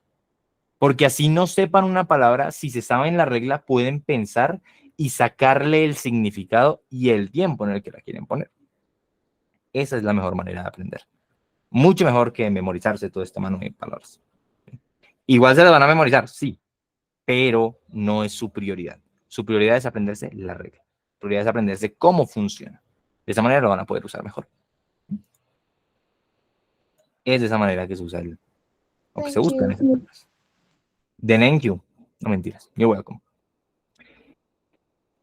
Porque así no sepan una palabra, si se saben la regla, pueden pensar y sacarle el significado y el tiempo en el que la quieren poner. Esa es la mejor manera de aprender. Mucho mejor que memorizarse todo este mano de palabras. Igual se las van a memorizar, sí, pero no es su prioridad. Su prioridad es aprenderse la regla. Su prioridad es aprenderse cómo funciona. De esa manera lo van a poder usar mejor. Es de esa manera que se usa o que se Thank buscan you. esas palabras. The thank you. No mentiras. You're welcome.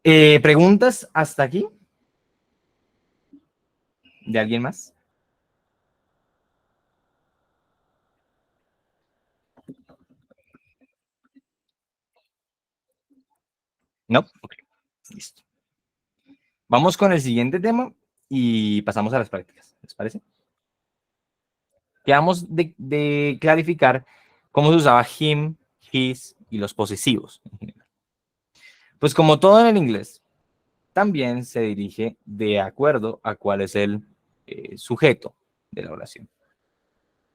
¿Preguntas hasta aquí? ¿De alguien más? No. Ok. Listo. Vamos con el siguiente tema y pasamos a las prácticas. ¿Les parece? Quedamos de clarificar cómo se usaba him, his y los posesivos. Pues como todo en el inglés, también se dirige de acuerdo a cuál es el sujeto de la oración.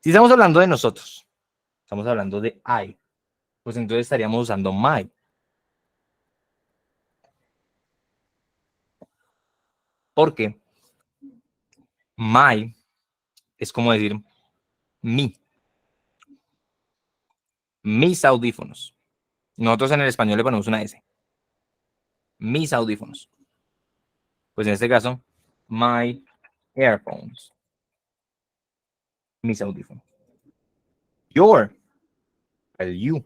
Si estamos hablando de nosotros, estamos hablando de I, pues entonces estaríamos usando my. Porque my es como decir mi, mis audífonos. Nosotros en el español le ponemos una S. Mis audífonos. Pues en este caso, my earphones. Mis audífonos. Your, el you.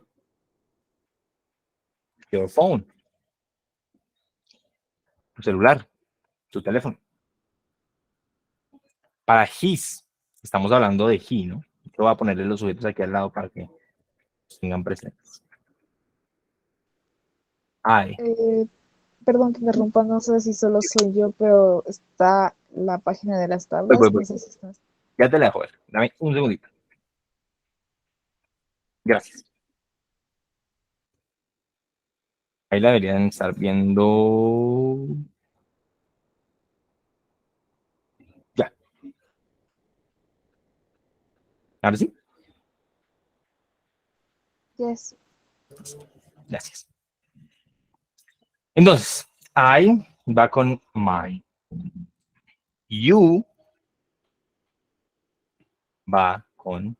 Your phone. Tu celular, tu teléfono. Para his, estamos hablando de he, ¿no? Yo voy a ponerle los sujetos aquí al lado para que los tengan presentes. I. Perdón que me rompa, no sé si solo soy yo, pero está la página de las Voy, voy, tablas, voy. no sé si está. Ya te la dejo ver. Dame un segundito. Gracias. Ahí la deberían estar viendo. Ya. Ahora sí. Yes. Gracias. Entonces, I va con my. You va con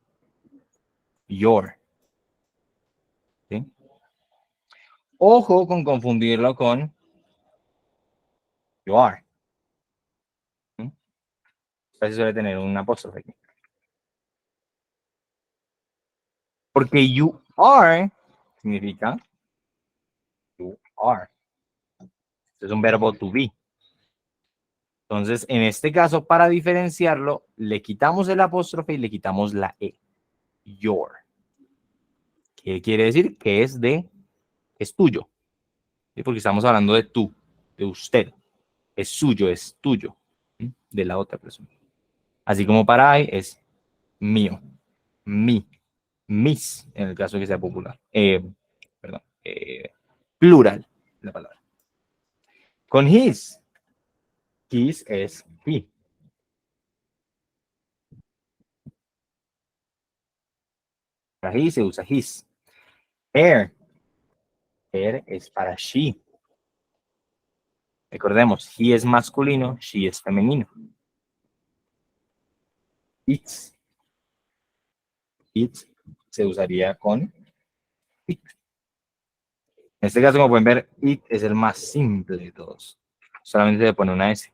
your. ¿Sí? Ojo con confundirlo con you are. ¿Sí? A veces suele tener un apóstrofe aquí. Porque you are significa you are. Es un verbo to be. Entonces, en este caso, para diferenciarlo, le quitamos el apóstrofe y le quitamos la E. Your. ¿Qué quiere decir? Que es tuyo. ¿Sí? Porque estamos hablando de tú, de usted. Es suyo, es tuyo. ¿Sí? De la otra persona. Así como para I es mío, mi, mis, en el caso de que sea popular. Perdón. Plural, la palabra. Con his es he. Para he se usa his. Her es para she. Recordemos, he es masculino, she es femenino. It's. It's se usaría con it. En este caso, como pueden ver, it es el más simple de todos. Solamente se pone una S.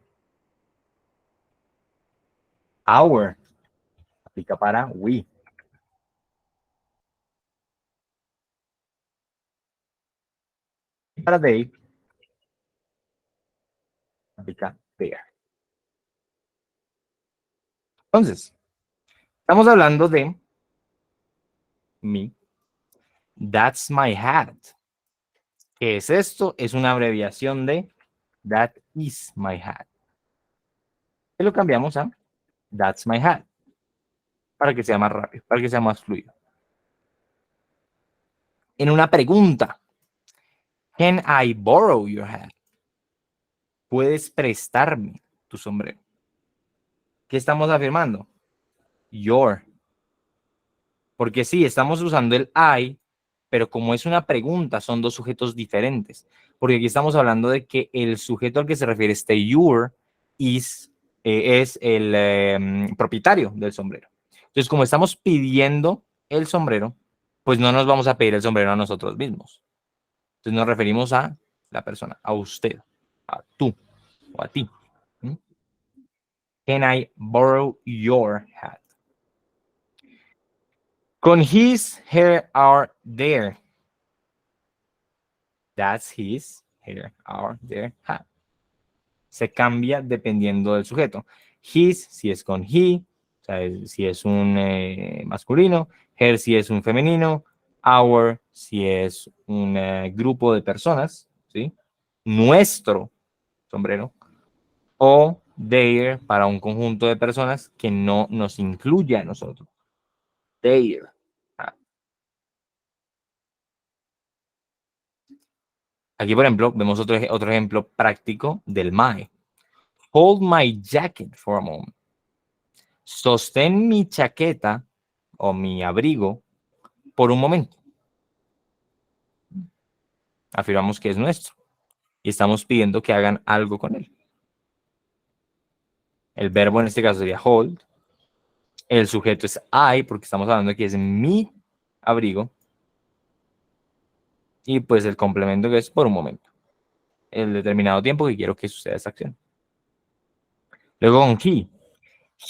Our aplica para we. Para they aplica their. Entonces, estamos hablando de me. That's my hat. ¿Qué es esto? Es una abreviación de that is my hat. Y lo cambiamos a that's my hat para que sea más rápido, para que sea más fluido. En una pregunta, can I borrow your hat? ¿Puedes prestarme tu sombrero? ¿Qué estamos afirmando? Your. Porque sí, estamos usando el I, pero como es una pregunta, son dos sujetos diferentes. Porque aquí estamos hablando de que el sujeto al que se refiere este your es el propietario del sombrero. Entonces, como estamos pidiendo el sombrero, pues no nos vamos a pedir el sombrero a nosotros mismos. Entonces nos referimos a la persona, a usted, a tú o a ti. ¿Mm? Can I borrow your hat? Con his, her, are, their. That's his, her, our, their, hat. Se cambia dependiendo del sujeto. His, si es con he, o sea, si es un masculino. Her, si es un femenino. Our, si es un grupo de personas, ¿sí? Nuestro sombrero. O their, para un conjunto de personas que no nos incluye a nosotros. Their. Aquí, por ejemplo, vemos otro ejemplo práctico del my. Hold my jacket for a moment. Sostén mi chaqueta o mi abrigo por un momento. Afirmamos que es nuestro y estamos pidiendo que hagan algo con él. El verbo en este caso sería hold. El sujeto es I porque estamos hablando de que es mi abrigo. Y pues el complemento que es por un momento. El determinado tiempo que quiero que suceda esta acción. Luego con he.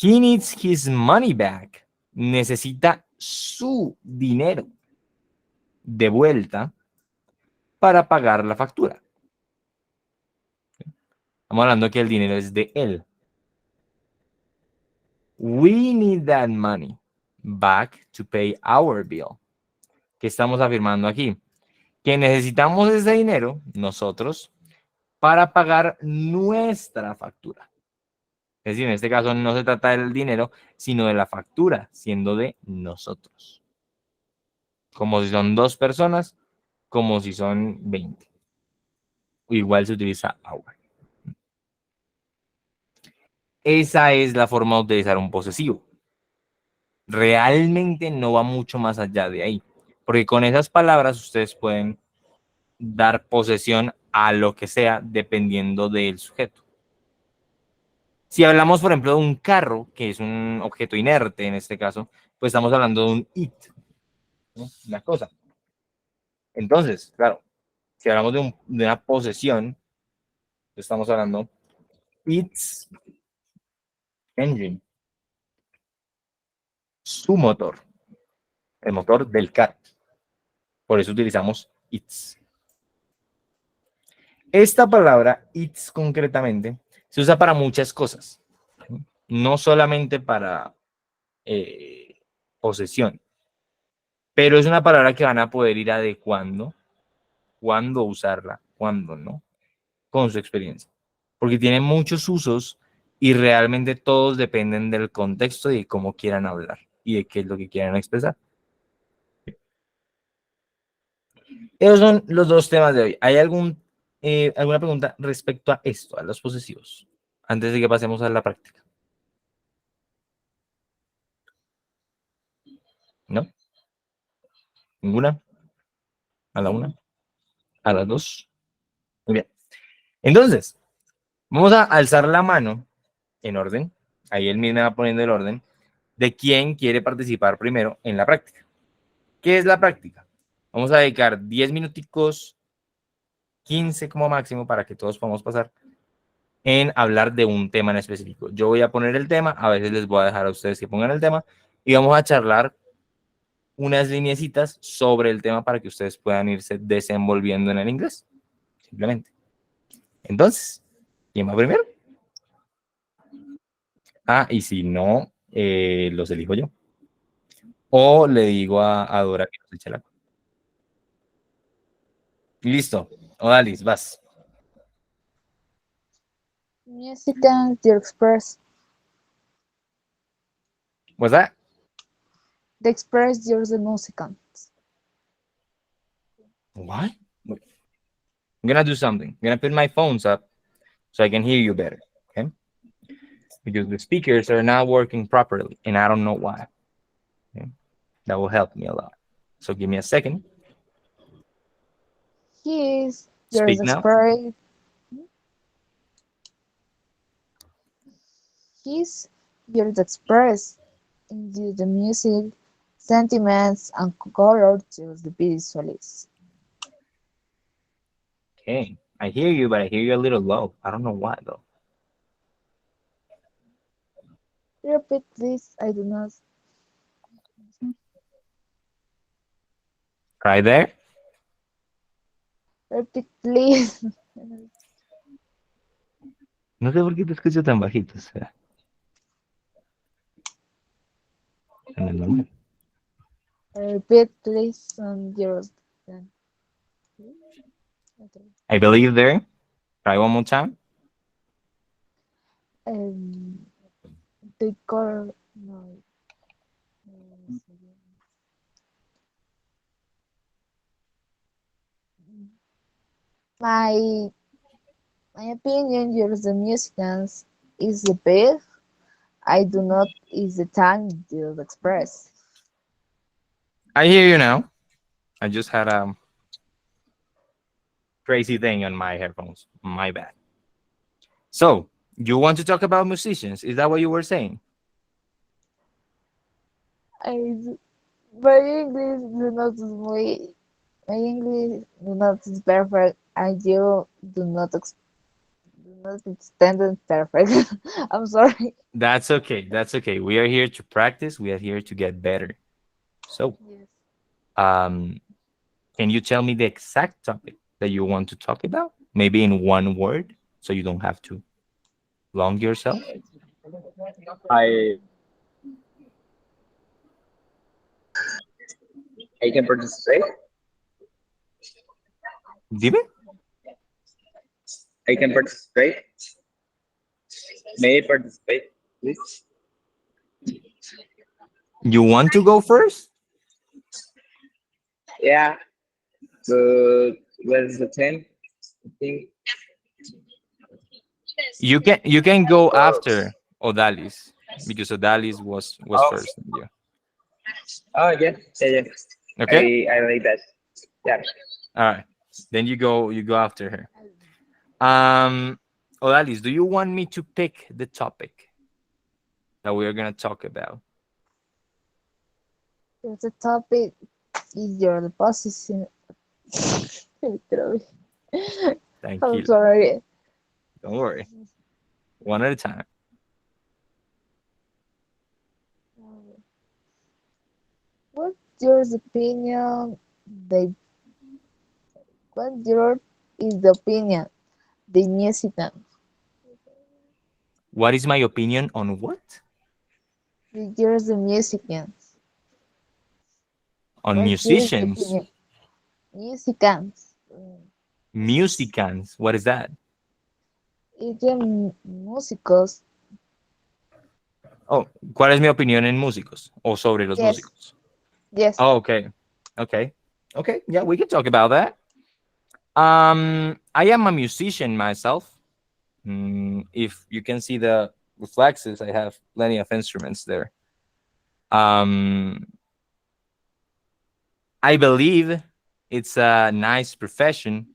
He needs his money back. Necesita su dinero de vuelta para pagar la factura. Estamos hablando que el dinero es de él. We need that money back to pay our bill. ¿Qué estamos afirmando aquí? Que necesitamos ese dinero, nosotros, para pagar nuestra factura. Es decir, en este caso no se trata del dinero, sino de la factura, siendo de nosotros. Como si son dos personas, como si son 20. Igual se utiliza our. Esa es la forma de utilizar un posesivo. Realmente no va mucho más allá de ahí. Porque con esas palabras ustedes pueden dar posesión a lo que sea dependiendo del sujeto. Si hablamos, por ejemplo, de un carro, que es un objeto inerte en este caso, pues estamos hablando de un it, ¿no? Una cosa. Entonces, claro, si hablamos de una posesión, estamos hablando its engine, su motor, el motor del carro. Por eso utilizamos its. Esta palabra, its concretamente, se usa para muchas cosas, no solamente para posesión, pero es una palabra que van a poder ir adecuando cuándo usarla, cuándo no, con su experiencia, porque tiene muchos usos y realmente todos dependen del contexto y de cómo quieran hablar y de qué es lo que quieran expresar. Esos son los dos temas de hoy. ¿Hay alguna pregunta respecto a esto, a los posesivos, antes de que pasemos a la práctica? ¿No? ¿Ninguna? ¿A la una? ¿A las dos? Muy bien. Entonces, vamos a alzar la mano en orden. Ahí él mismo va poniendo el orden. de quién quiere participar primero en la práctica. ¿Qué es la práctica? Vamos a dedicar 10 minuticos, 15 como máximo, para que todos podamos pasar en hablar de un tema en específico. Yo voy a poner el tema, a veces les voy a dejar a ustedes que pongan el tema, y vamos a charlar unas lineecitas sobre el tema para que ustedes puedan irse desenvolviendo en el inglés, simplemente. Entonces, ¿quién va primero? Ah, y si no, los elijo yo. O le digo a Dora que nos eche la... Listo. Odalis, vas. Musicans, the Express. What's that? The Express, you're the Musicans. What? I'm gonna do something. I'm gonna put my phones up so I can hear you better. Okay? Because the speakers are not working properly, and I don't know why. Okay? That will help me a lot. So give me a second. He is, you're Speak the now. Express. He's, you're the Express. Into the music, sentiments, and color to the visuals. Okay. I hear you, but I hear you a little low. I don't know why though. Repeat this, I do not. Right there. Repeat please. No sé por qué te escucho tan bajito. O sea, en el nombre. Repeat please on your. I believe there. Try one more time. Um, the color. No. My my opinion, you're the musicians is the best. I do not is the time to express. I hear you now. I just had a crazy thing on my headphones. My bad. So, you want to talk about musicians? Is that what you were saying? I my English do not is my English do not is perfect. And you do not extend it perfect. I'm sorry. That's okay. That's okay. We are here to practice. We are here to get better. So, Yes. um, can you tell me the exact topic that you want to talk about? Maybe in one word, so you don't have to long yourself. I I can participate. Dime. I can participate. May I participate, please? You want to go first? Yeah. So what is the time? I think. You can go after Odalis because Odalis was Oh, first. Yeah. oh yeah, yeah, yeah. Okay. I like that. Yeah. All right. Then you go after her. Odalis, do you want me to pick the topic that we are gonna talk about? If the topic is your position. Literally. I'm Tranquila. sorry. Don't worry. One at a time. What's your opinion? The what your is the opinion? The musician. What is my opinion on what? You're the musicians. On What's your musicians. opinion? Musicians. Musicans. What is that? It's the músicos. Oh, ¿cuál es mi opinión en músicos? O sobre los Yes. músicos. Yes. Oh, okay. Okay. Okay. Yeah, we can talk about that. I am a musician myself. If you can see the reflexes, I have plenty of instruments there. Um, I believe it's a nice profession,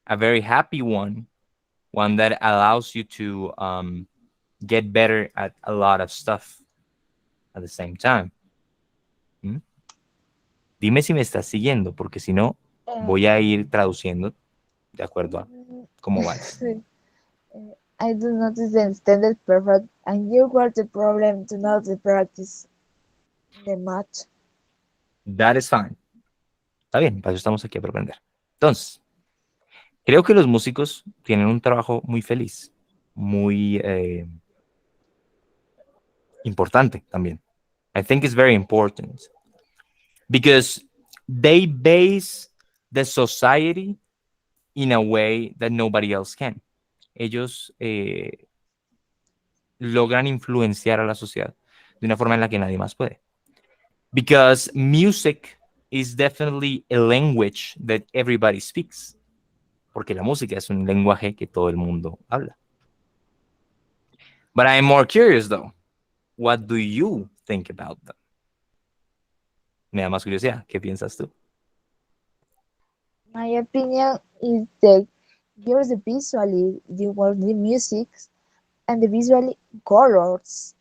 a very happy one that allows you to get better at a lot of stuff, at the same time. ¿Mm? Dime si me estás siguiendo, porque si no, Uh, voy a ir traduciendo de acuerdo a mm, cómo vayas. I do not understand it perfect, and you were the problem to not the practice the match. That is fine. Está bien, para eso estamos aquí para aprender. Entonces, creo que los músicos tienen un trabajo muy feliz, muy importante también. I think it's very important because they base the society in a way that nobody else can. Ellos logran influenciar a la sociedad de una forma en la que nadie más puede. Because music is definitely a language that everybody speaks. Porque la música es un lenguaje que todo el mundo habla. But I'm more curious though. What do you think about them? Me da más curiosidad. ¿Qué piensas tú? My opinion is that there's the visually the word the music and the visually colors.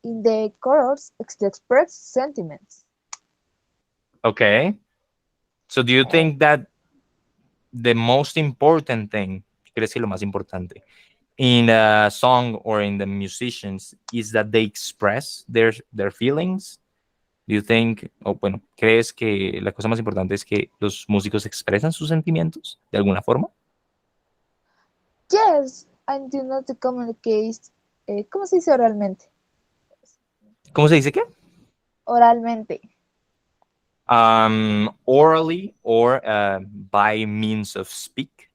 In the colors express sentiments. Okay. So do you Uh, think that the most important thing, crees que lo más importante, in a song or in the musicians is that they express their feelings? Do you think, o bueno, crees que la cosa más importante es que los músicos expresan sus sentimientos de alguna forma? yes, and do not communicate. ¿Cómo se dice oralmente? ¿Cómo se dice qué? Oralmente. Orally or by means of speak.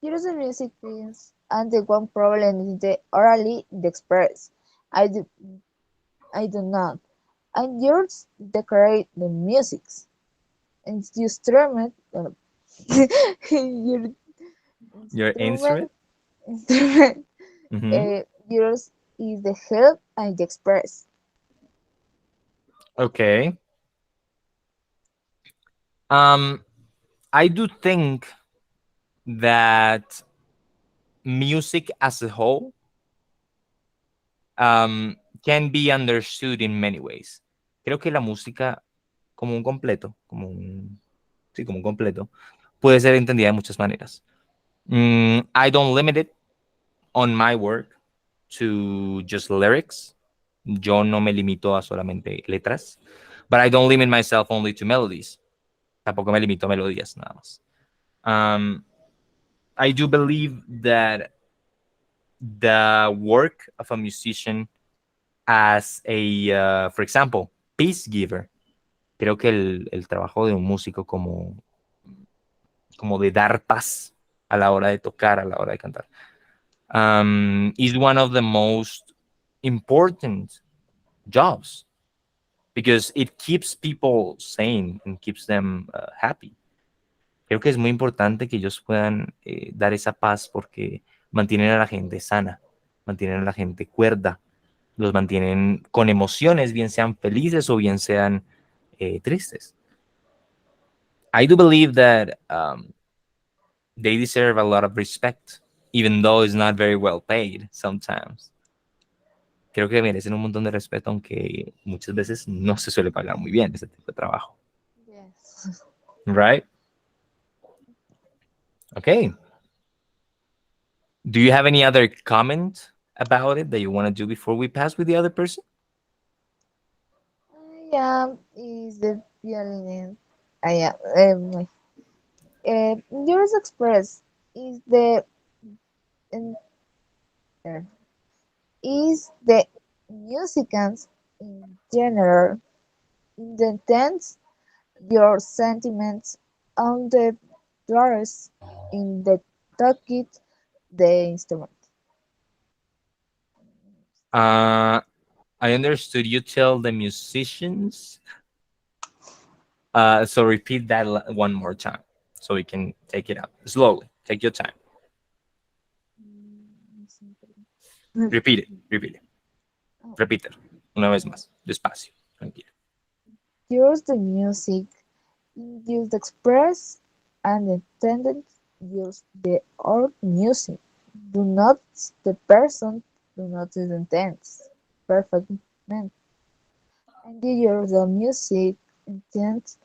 Here's the music things, and the one problem is the orally the express. I do, I do not. And yours decorate the musics. And you instrument, your Your instrument? instrument, instrument. Mhm. Yours is the help and the express. Okay. Um, I do think that music as a whole can be understood in many ways. Creo que la música como un completo, sí, como un completo, puede ser entendida de muchas maneras. I don't limit it on my work to just lyrics. Yo no me limito a solamente letras, but I don't limit myself only to melodies. Tampoco me limito a melodías nada más. I do believe that the work of a musician as a, for example, peace giver. Creo que el trabajo de un músico como de dar paz a la hora de tocar, a la hora de cantar, is one of the most important jobs because it keeps people sane and keeps them happy. Creo que es muy importante que ellos puedan dar esa paz porque mantienen a la gente sana, mantienen a la gente cuerda, los mantienen con emociones, bien sean felices o bien sean tristes. I do believe that they deserve a lot of respect, even though it's not very well paid sometimes. Creo que merecen un montón de respeto, aunque muchas veces no se suele pagar muy bien ese tipo de trabajo. Yes. Right? Okay. Do you have any other comment about it that you want to do before we pass with the other person? I am is the violinist. I am. Yours express is the um, uh, is the musicians in general in the tense your sentiments on the dress in the talking the instrument. Uh, I understood you tell the musicians. So repeat that one more time so we can take it up slowly. Take your time. Repeat it. Repeat it. Oh, Repítelo. Una vez más. Despacio. Tranquilo. use the music, use the express and intended use the old music. Do not the person, do not the intent. Perfect. meant. And you're the music intent,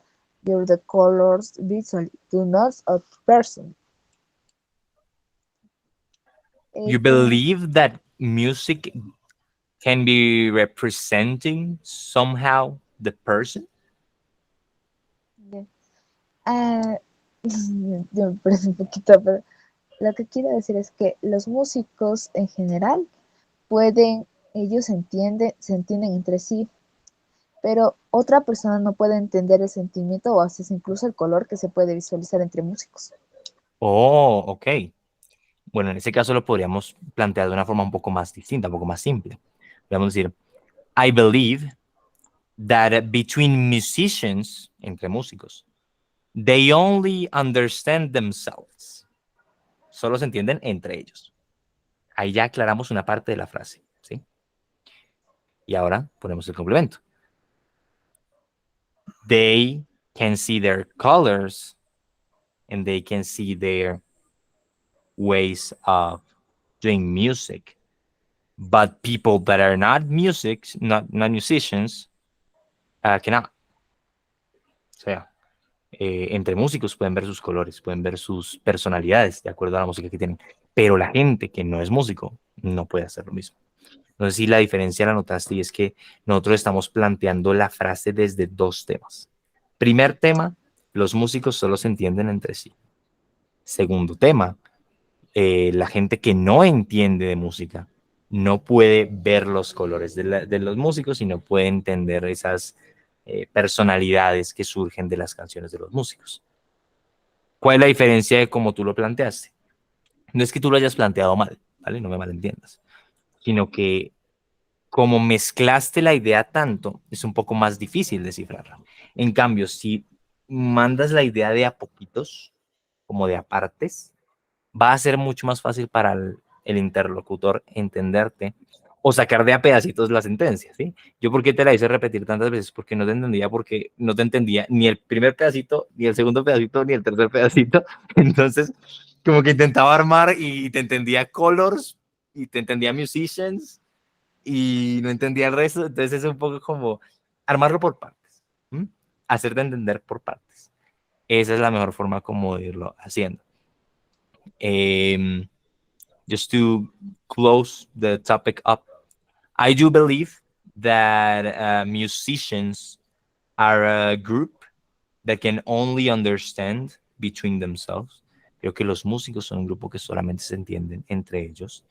you're the colors visually, do not a person. You Then, believe that music can be representing somehow the person? yeah. Ah, ya me parece un poquito, pero lo que quiero decir es que los músicos en general pueden, ellos se entienden entre sí, pero otra persona no puede entender el sentimiento o hasta incluso el color que se puede visualizar entre músicos. Oh, ok. Bueno, en ese caso lo podríamos plantear de una forma un poco más distinta, un poco más simple. Podríamos decir, I believe that between musicians, entre músicos, they only understand themselves. Solo se entienden entre ellos. Ahí ya aclaramos una parte de la frase, ¿sí? Y ahora ponemos el complemento. They can see their colors and they can see their ways of doing music. But people that are not not musicians, cannot. O sea, entre músicos pueden ver sus colores, pueden ver sus personalidades de acuerdo a la música que tienen. Pero la gente que no es músico no puede hacer lo mismo. No sé si la diferencia la notaste y es que nosotros estamos planteando la frase desde dos temas. Primer tema, los músicos solo se entienden entre sí. Segundo tema, la gente que no entiende de música no puede ver los colores de los músicos y no puede entender esas personalidades que surgen de las canciones de los músicos. ¿Cuál es la diferencia de cómo tú lo planteaste? No es que tú lo hayas planteado mal, ¿vale? No me malentiendas, sino que como mezclaste la idea tanto, es un poco más difícil descifrarla. En cambio, si mandas la idea de a poquitos, como de apartes, va a ser mucho más fácil para el interlocutor entenderte o sacar de a pedacitos la sentencia, ¿sí? Yo, ¿por qué te la hice repetir tantas veces? Porque no te entendía, porque no te entendía ni el primer pedacito, ni el segundo pedacito, ni el tercer pedacito. Entonces, como que intentaba armar y te entendía colors y te entendía musicians y no entendía el resto. Entonces, es un poco como armarlo por partes, ¿m? Hacerte entender por partes. Esa es la mejor forma como de irlo haciendo. Just to close the topic up, I do believe that musicians are a group that can only understand between themselves. Creo que los músicos son un grupo que solamente se entienden entre ellos.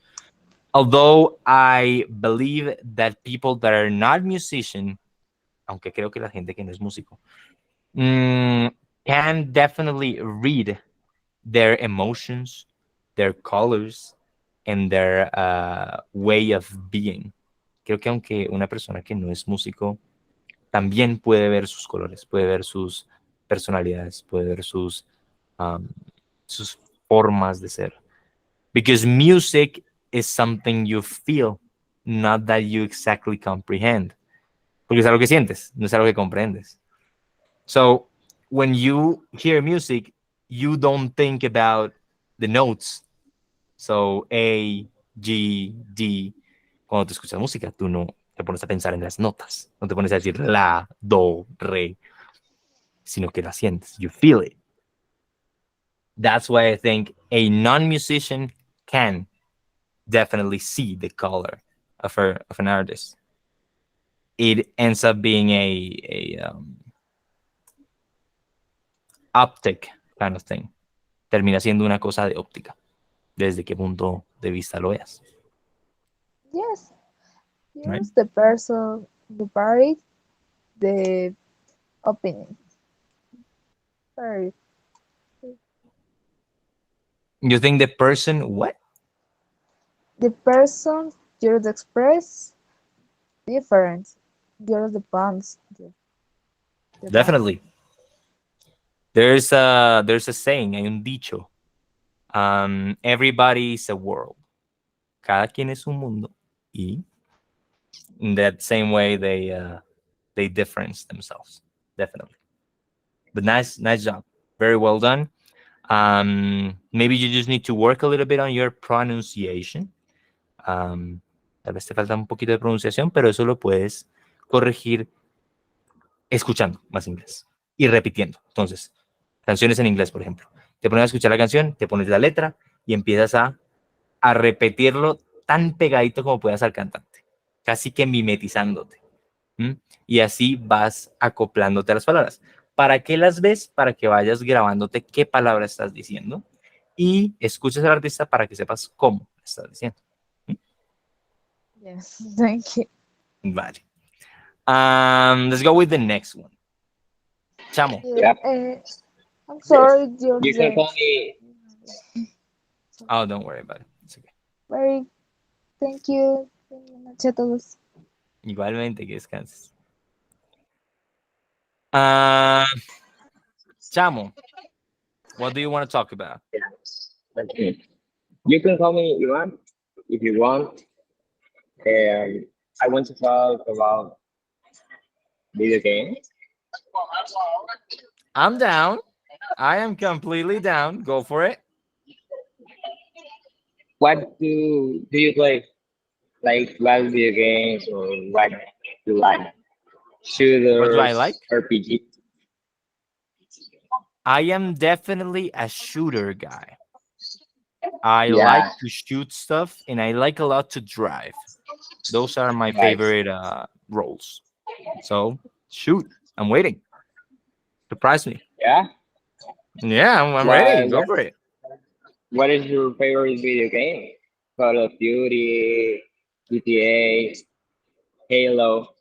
Although I believe that people that are not musician, aunque creo que la gente que no es músico, can definitely read their emotions, their colors, and their way of being. Creo que aunque una persona que no es músico también puede ver sus colores, puede ver sus personalidades, puede ver sus formas de ser. Because music is something you feel, not that you exactly comprehend. Porque es algo que sientes, no es algo que comprendes. So, when you hear music, you don't think about the notes. So, A, G, D. Cuando tú escuchas música, tú no te pones a pensar en las notas. No te pones a decir la, do, re, sino que la sientes. You feel it. That's why I think a non-musician can definitely see the color of an artist. It ends up being a optic kind of thing. Termina siendo una cosa de óptica, desde qué punto de vista lo veas. Yes, Right? here's the person, the party, the opinion. Sorry. You think the person, what? The person, you're the express, different. You're the bonds. The bonds. Definitely. There's a saying, hay un dicho. Everybody is a world. Cada quien es un mundo. Y in that same way, they difference themselves. Definitely. But nice job. Very well done. Maybe you just need to work a little bit on your pronunciation. Tal vez te falta un poquito de pronunciación, pero eso lo puedes corregir escuchando más inglés y repitiendo. Entonces, canciones en inglés, por ejemplo. Te pones a escuchar la canción, te pones la letra y empiezas a repetirlo tan pegadito como puedas al cantante, casi que mimetizándote. Y así vas acoplándote a las palabras. ¿Para qué las ves? Para que vayas grabándote qué palabra estás diciendo y escuches al artista para que sepas cómo estás diciendo. Yes, thank you. Vale. Let's go with the next one. Chamo. Yeah. I'm sorry, your You can call me. Oh, don't worry about it. It's okay. Very, thank you. Buenas noches a todos. Igualmente, que descanses. Chamo, what do you want to talk about? Okay. You can call me Ivan if you want. I want to talk about video games. I'm down. I am completely down. Go for it. What do you play? Like what video games or what do you like? Shooters, What do I like? RPG. I am definitely a shooter guy. I Yeah. like to shoot stuff and I like a lot to drive. Those are my Nice. favorite roles. So shoot, I'm waiting. Surprise me. Yeah. Yeah, I'm Why- ready. Go what- for it. What is your favorite video game? Call of Duty, GTA, Halo.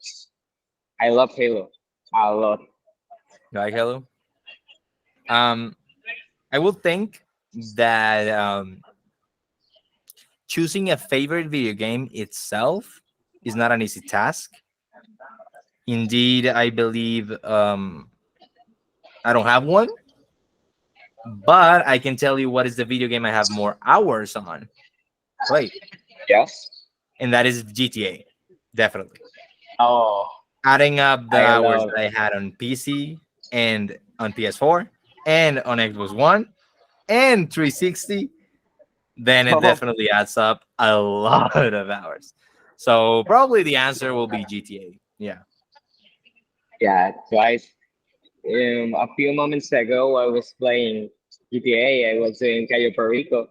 I love Halo a lot. Like hello. I will think that choosing a favorite video game itself is not an easy task. Indeed, I believe I don't have one, but I can tell you what is the video game I have more hours on play, Yes. and that is GTA. Definitely. Oh, Adding up the I hours love- that I had on PC and on PS4 and on Xbox One and 360, then it Oh. definitely adds up a lot of hours. So probably the answer will be GTA. Yeah. yeah, twice. A few moments ago, I was playing GTA. I was in Cayo Perico.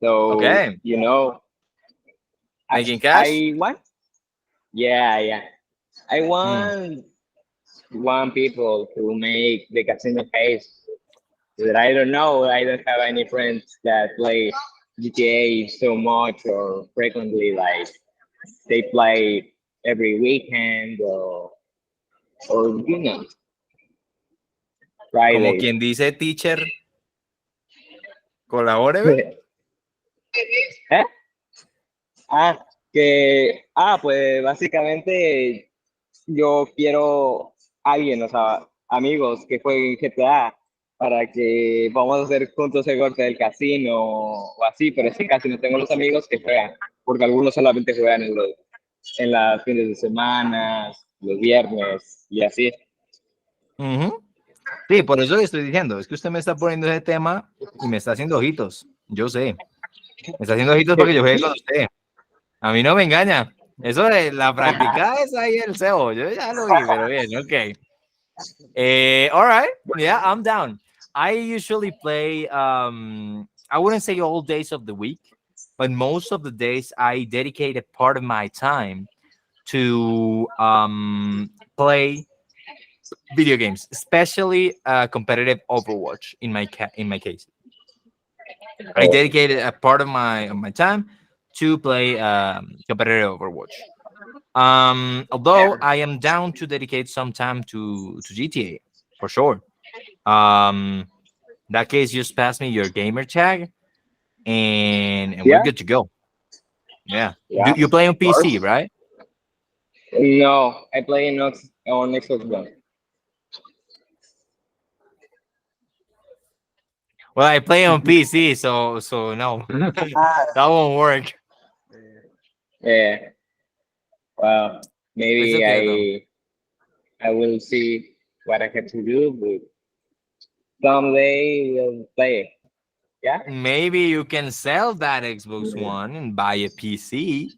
So, Okay. you know, Making cash? I want? Yeah. I want people to make the casino face. But I don't know. I don't have any friends that play GTA so much or frequently. Like they play every weekend or you know, Como Friday. quien dice, teacher, colabore. ¿Eh? Pues básicamente yo quiero alguien, o sea, amigos que jueguen GTA para que vamos a hacer juntos el golpe del casino o así, pero sí casi no tengo los amigos que juegan, porque algunos solamente juegan en las fines de semana, los viernes y así. Ujú. Sí, por eso le estoy diciendo. Es que usted me está poniendo ese tema y me está haciendo ojitos. Yo sé. Me está haciendo ojitos para que yo juegue con usted. A mí no me engaña. Eso de la práctica es ahí el CEO. Yo ya lo vi, pero bien, ok. All right. Yeah, I'm down. I usually play, I wouldn't say all days of the week, but most of the days I dedicate a part of my time to play video games, especially competitive Overwatch in my case. I dedicated a part of my time to play competitive Overwatch. Although I am down to dedicate some time to GTA for sure. In that case, just pass me your gamer tag, and Yeah. we're good to go. Yeah. Yeah, You play on PC, course. right? No, I play on Xbox One. Well, I play on PC, so no, that won't work. Yeah. Well, maybe It's okay, I will see what I have to do, but someday we'll play. Yeah. Maybe you can sell that Xbox One and buy a PC.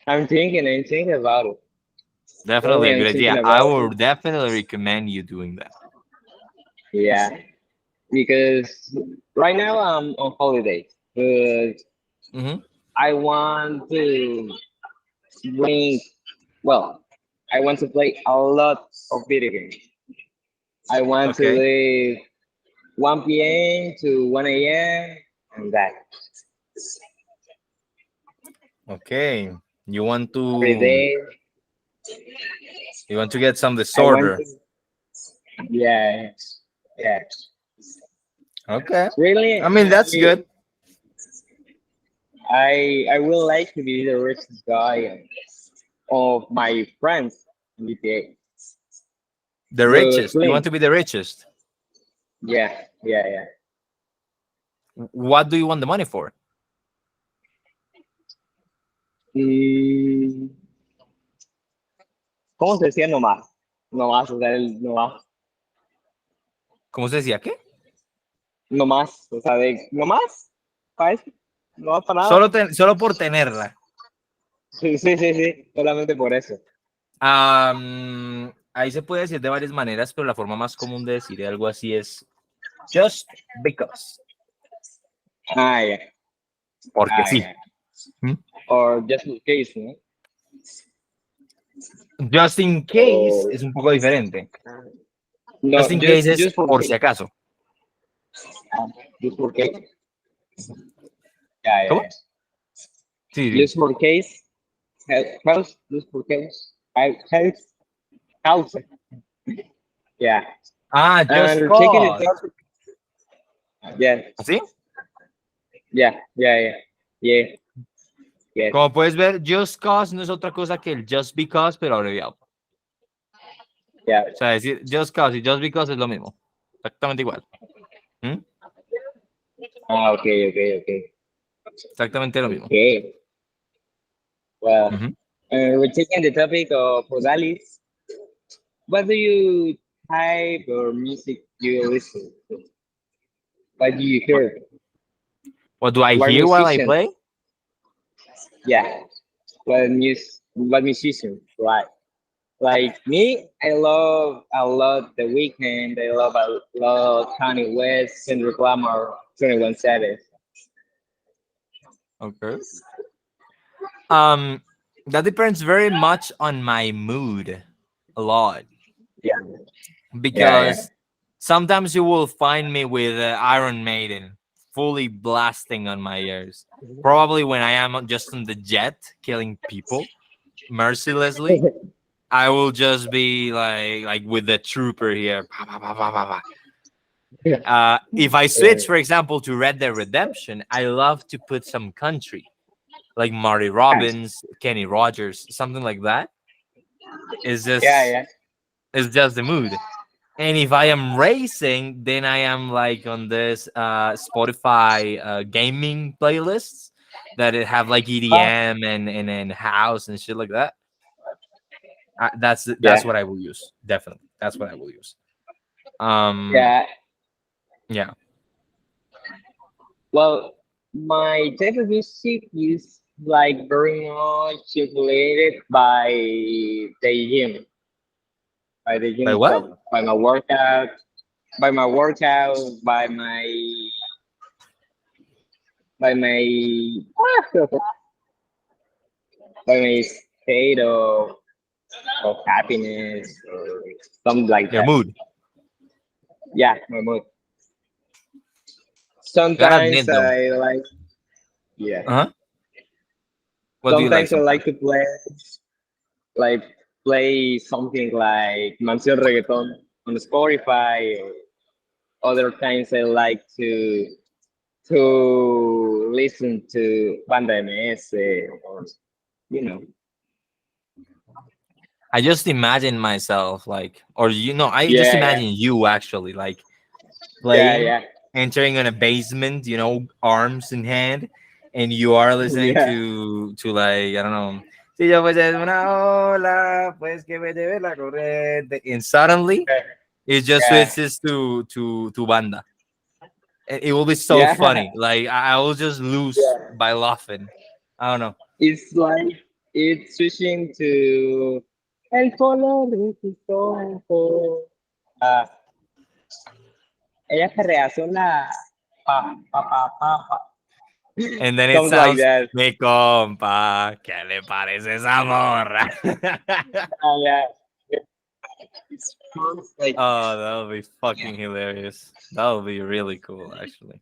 I'm thinking about it. Definitely Really, a I'm good thinking idea. I about would it. definitely recommend you doing that. Yeah, because right now I'm on holidays, but Hmm. I want to bring, well, I want to play a lot of video games. I want to Okay. live 1 p.m. to 1 a.m. and that Okay. You want every to day. you want to get some I want disorder. to, yeah, yeah. Okay. I Really, mean, that's good. I will like to be the richest guy of my friends in GTA. The But richest. You Flynn, want to be the richest. yeah, yeah, yeah. What do you want the money for? Mm, ¿Cómo se decía nomás? Nomás, o sea, nomás, ¿Cómo se decía qué? nomás, o sea, de nomás, para eso, no va para nada. Solo por tenerla. Sí, sí, sí, sí, solamente por eso. Ahí se puede decir de varias maneras, pero la forma más común de decir algo así es just because. Ah, yeah, Porque ah, sí. yeah. ¿Mm? Or just in case, ¿no? Just in case O, es un poco diferente. no, Just in case es just for por si case. acaso. Just for case. Yeah, yeah, ¿Cómo? yeah. Sí, sí. Just for case. House, just for case. House, house. Yeah. Ah, just And checking the cause. topic. Yeah, ¿Así? yeah, yeah, yeah, yeah, yeah, Como puedes ver, just cause no es otra cosa que el just because, pero abreviado. yeah. O sea, decir just cause y just because es lo mismo. Exactamente igual. ¿Mm? Ah, okay, okay, okay, Exactamente lo mismo. okay. Well, Ujú. we're taking the topic of Rosales. What do you type or music do you listen to? What do you What, hear? what do I What hear while I musician? play? Yeah. What musician? Right. Like me, I love a lot The Weeknd. I love a lot Kanye West, Kendrick Lamar, 21 Savage. Okay. That depends very much on my mood a lot Yeah, yeah, yeah. because sometimes you will find me with Iron Maiden fully blasting on my ears. Probably when I am just on the jet killing people mercilessly, I will just be like with the trooper here. Pa, pa, pa, pa, pa, pa. If I Yeah. switch, for example, to Red Dead Redemption, I love to put some country like Marty Robbins, Kenny Rogers, something like that. Is Yeah, just yeah. it's just the mood. And if I am racing, then I am like on this Spotify gaming playlists that it have like Oh, EDM and house and shit like that. That's yeah, what I will use. Definitely, that's what I will use. Um, yeah. yeah. Well, my type of music is like very much circulated the gym, by the gym Like what? itself, by my workout, by my by my state of happiness or something like Your that. mood. Yeah, my mood. Gotta Sometimes admit though. I like, yeah. Uh huh. What do you like Sometimes I sometimes? like to like play something like Mansión Reggaeton on Spotify. Other times I like to listen to Banda MS or you know. I just imagine myself like, or I just Yeah, yeah, imagine you actually like yeah, playing, yeah, entering in a basement, arms in hand, and you are listening yeah, to like I don't know. Si yo fuese una ola, pues que me lleve la corriente. And suddenly it just yeah, switches to banda. And it will be so yeah, funny. Like I will just lose yeah. by laughing. I don't know. It's like it's switching to El color de tus ojos. Ah, ella perrea, hace una pa, pa, pa, pa, pa. And then it Something like sounds, that. mi compa, ¿qué le parece esa morra? Yeah. It sounds like Oh, that would be fucking hilarious. That would be really cool, actually.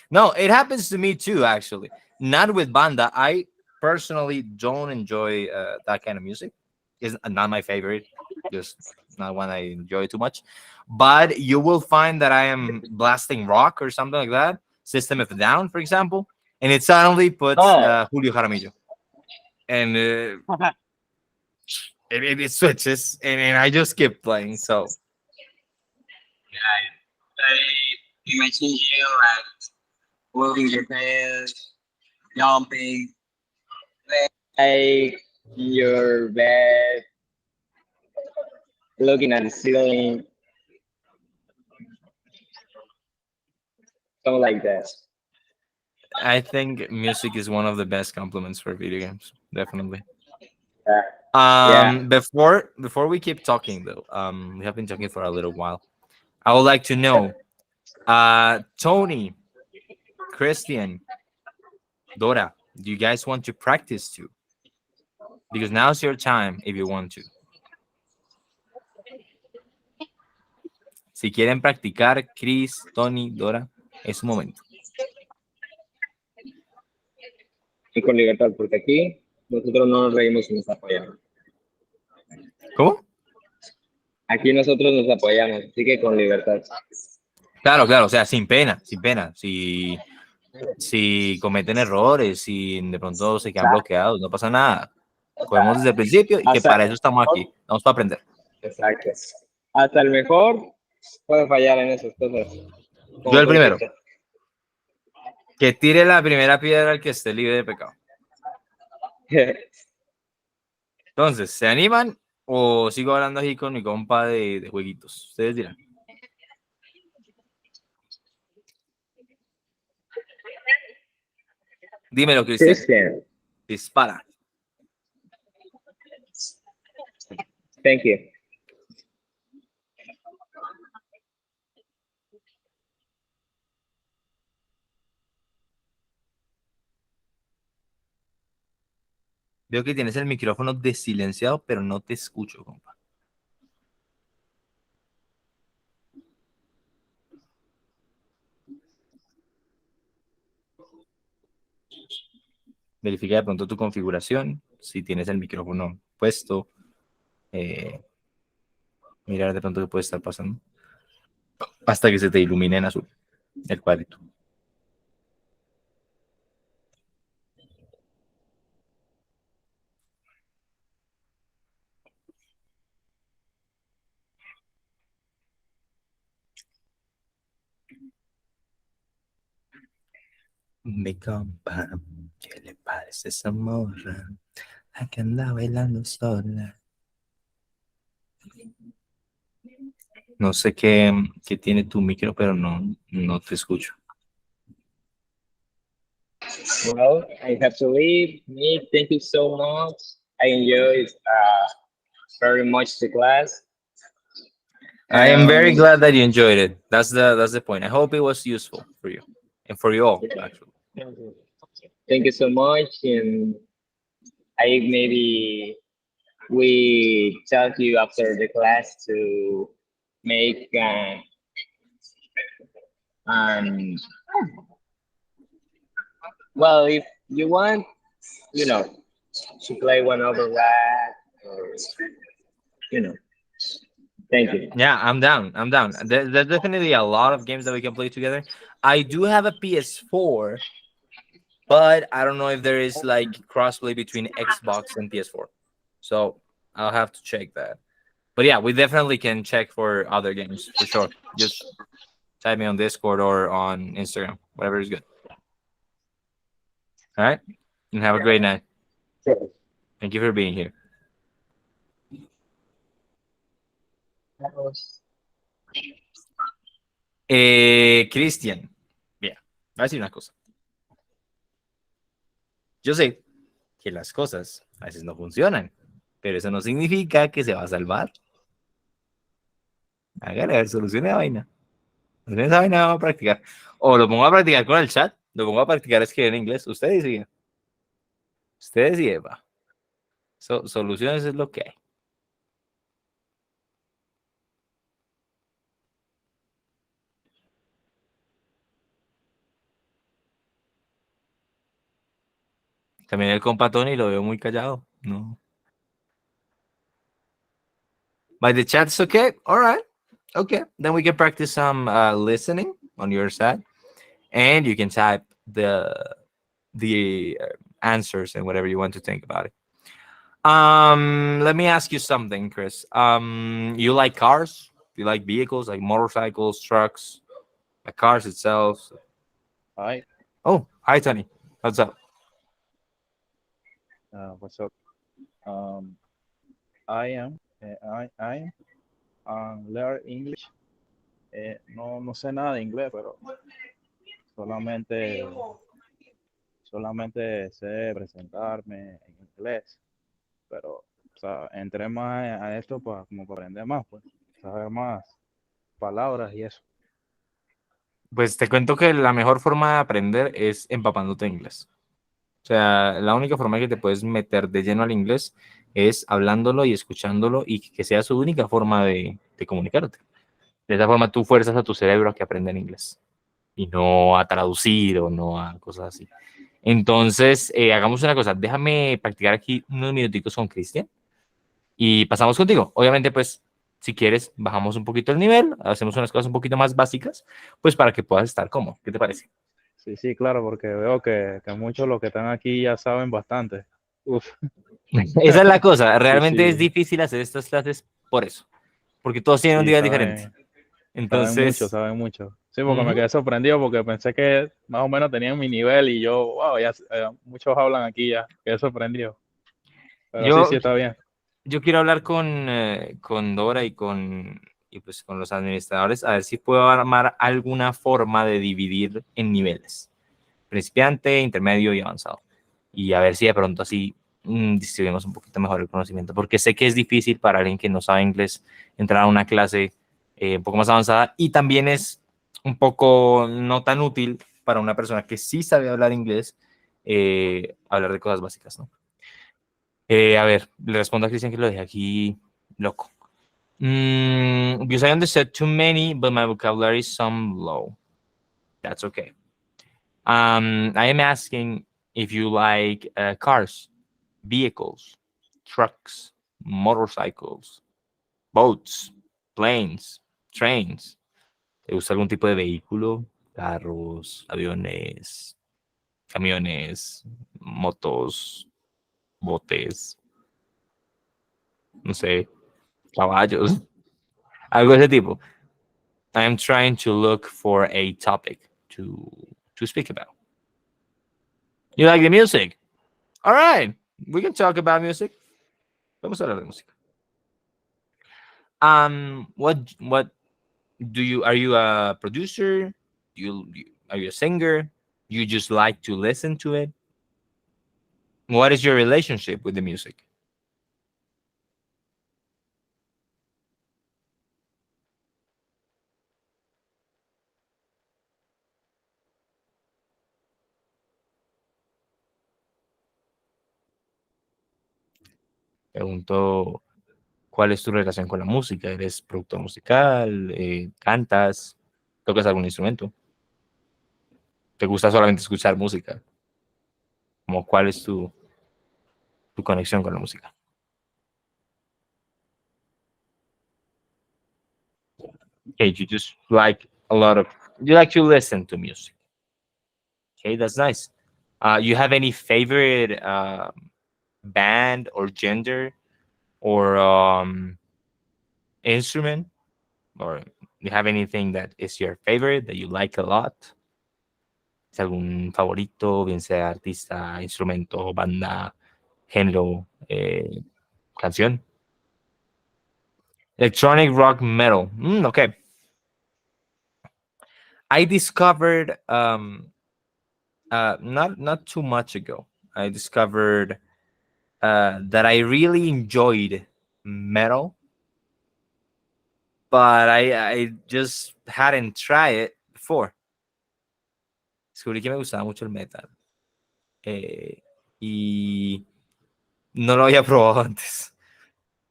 No, it happens to me too, actually. Not with banda. I personally don't enjoy that kind of music. It's not my favorite. Just not one I enjoy too much. But you will find that I am blasting rock or something like that. System of a Down, for example, and it suddenly puts oh. Julio Jaramillo, and it switches, and I just keep playing. So I imagine you like moving your head, jumping, like in your bed, looking at the ceiling, something like that. I think music is one of the best compliments for video games. Definitely. Yeah. Yeah. Before we keep talking though, we have been talking for a little while. I would like to know, Tony, Christian, Dora, do you guys want to practice too? Because now's your time if you want to. Si quieren practicar, Chris, Tony, Dora, es su momento. Y con libertad, porque aquí nosotros no nos reímos y nos apoyamos. ¿Cómo? Aquí nosotros nos apoyamos, así que con libertad. Claro, claro, o sea, sin pena, sin pena. Si cometen errores, si de pronto se quedan bloqueados, no pasa nada. Cogemos desde el principio y que Hasta, para eso estamos aquí. Vamos para aprender. exacto. Hasta el mejor puede fallar en esas cosas. Yo el primero. cualquier- Que tire la primera piedra al que esté libre de pecado. Entonces, ¿se animan o sigo hablando aquí con mi compa de jueguitos? Ustedes dirán. Dímelo, Cristian. Christian, Dispara. thank you. Veo que tienes el micrófono desilenciado, pero no te escucho, compa. Verifica de pronto tu configuración, si tienes el micrófono puesto. Mirar de pronto qué puede estar pasando. Hasta que se te ilumine en azul el cuadrito. Mi compa, ¿qué le parece esa morra? La que anda bailando sola. No sé qué tiene tu micro, pero no te escucho. Well, I have to leave. Nick, thank you so much. I enjoyed very much the class. I am very Um, glad that you enjoyed it. That's the point. I hope it was useful for you and for you all, actually. Thank you so much. And I maybe we tell you after the class to make um well, if you want, you know, to play one over that or you know. Thank you. Yeah, I'm down. I'm down. There's definitely a lot of games that we can play together. I do have a PS4, but I don't know if there is like crossplay between Xbox and PS4. So I'll have to check that. But yeah, we definitely can check for other games for sure. Just type me on Discord or on Instagram, whatever is good. All right, and have a great night. Thank you for being here. Cristian, mira, voy a decir una cosa. Yo sé que las cosas A veces no funcionan, pero eso no significa que se va a salvar. Hágale, a ver, solucione la vaina. Solucione esa vaina, vamos a practicar. O lo pongo a practicar con el chat, lo pongo a practicar escribir en inglés. Usted decide. Usted decide, va. Soluciones es lo que hay. También el compa Tony lo veo muy callado. No. By the chat's okay? All right. Okay. Then we can practice some listening on your side. And you can type the answers and whatever you want to think about it. Let me ask you something, Chris. You like cars? You like vehicles, like motorcycles, trucks, like cars itself? Hi, Oh, hi, Tony. What's up? what's up? Um, I am, learn English. No sé nada de inglés, pero solamente, solamente sé presentarme en inglés. Pero, o sea, entré más a esto para como para aprender más, pues, saber más palabras y eso. Pues te cuento que la mejor forma de aprender es empapándote en inglés. O sea, la única forma que te puedes meter de lleno al inglés es hablándolo y escuchándolo y que sea su única forma de comunicarte. De esa forma tú fuerzas a tu cerebro a que aprenda en inglés y no a traducir o no a cosas así. Entonces, hagamos una cosa, déjame practicar aquí unos minuticos con Cristian y pasamos contigo. Obviamente, pues, si quieres, bajamos un poquito el nivel, hacemos unas cosas un poquito más básicas, pues para que puedas estar cómodo. ¿Qué te parece? Sí, sí, claro, porque veo que muchos de los que están aquí ya saben bastante. Uf, Esa es la cosa, sí, realmente es sí, difícil hacer estas clases por eso, porque todos tienen un sí, nivel diferente. Entonces, saben mucho. Sí, porque me ujú. quedé sorprendido porque pensé que más o menos tenían mi nivel y yo, wow, ya muchos hablan aquí ya, quedé sorprendido. Pero sí, yo, sí, está bien. yo quiero hablar con Dora y pues con los administradores a ver si puedo armar alguna forma de dividir en niveles, principiante, intermedio y avanzado. Y a ver si de pronto así distribuimos un poquito mejor el conocimiento, porque sé que es difícil para alguien que no sabe inglés entrar a una clase un poco más avanzada y también es un poco no tan útil para una persona que sí sabe hablar inglés, hablar de cosas básicas, ¿no? A ver, le respondo a Cristian que lo dejé aquí loco. Because I understood too many, but my vocabulary is some low. That's okay. I am asking if you like cars, vehicles, trucks, motorcycles, boats, planes, trains. ¿Te gusta algún tipo de vehículo? Carros, aviones, camiones, motos, botes, no sé, caballos, algo de ese tipo. I am trying to look for a topic to speak about. You like the music? All right, we can talk about music. Vamos a hablar de música. What do you are you a producer? Are you a singer? You just like to listen to it? What is your relationship with the music? Pregunto, ¿cuál es tu relación con la música? ¿Eres productor musical? ¿Cantas? ¿Tocas algún instrumento? ¿Te gusta solamente escuchar música? Como, ¿cuál es tu conexión con la música? Okay, you just like you like to listen to music. Okay, that's nice. You have any favorite band or gender or instrument? Or you have anything that is your favorite that you like a lot? ¿Es algún favorito, bien sea artista, instrumento, banda, género, canción? Electronic rock metal. Okay. I discovered not too much ago. I discovered that I really enjoyed metal, but I just hadn't tried it before. Descubrí que me gustaba mucho el metal. Y no lo había probado antes.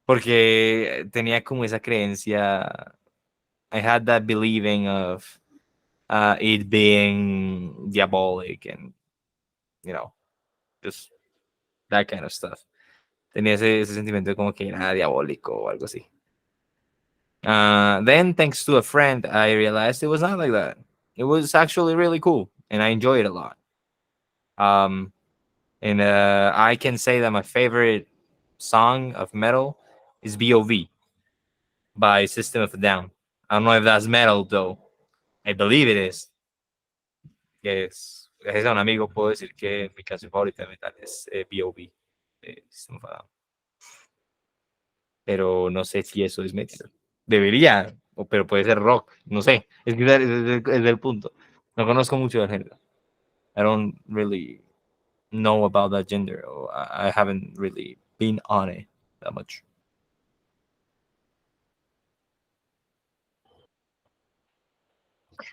Porque tenía como esa creencia. I had that believing of it being diabolic and, you know, just that kind of stuff. Tenía ese sentimiento de como que era diabólico o algo así. Then, thanks to a friend, I realized it was not like that. It was actually really cool, and I enjoyed it a lot. And I can say that my favorite song of metal is B.O.V. by System of a Down. I don't know if that's metal, though. I believe it is. Gracias a un amigo puedo decir que mi canción favorita de metal es B.O.B. de System of a Down. Pero no sé si eso es metal. Debería, pero puede ser rock, no sé. Es que es del punto. No conozco mucho del género. I don't really know about that gender, or I haven't really been on it that much.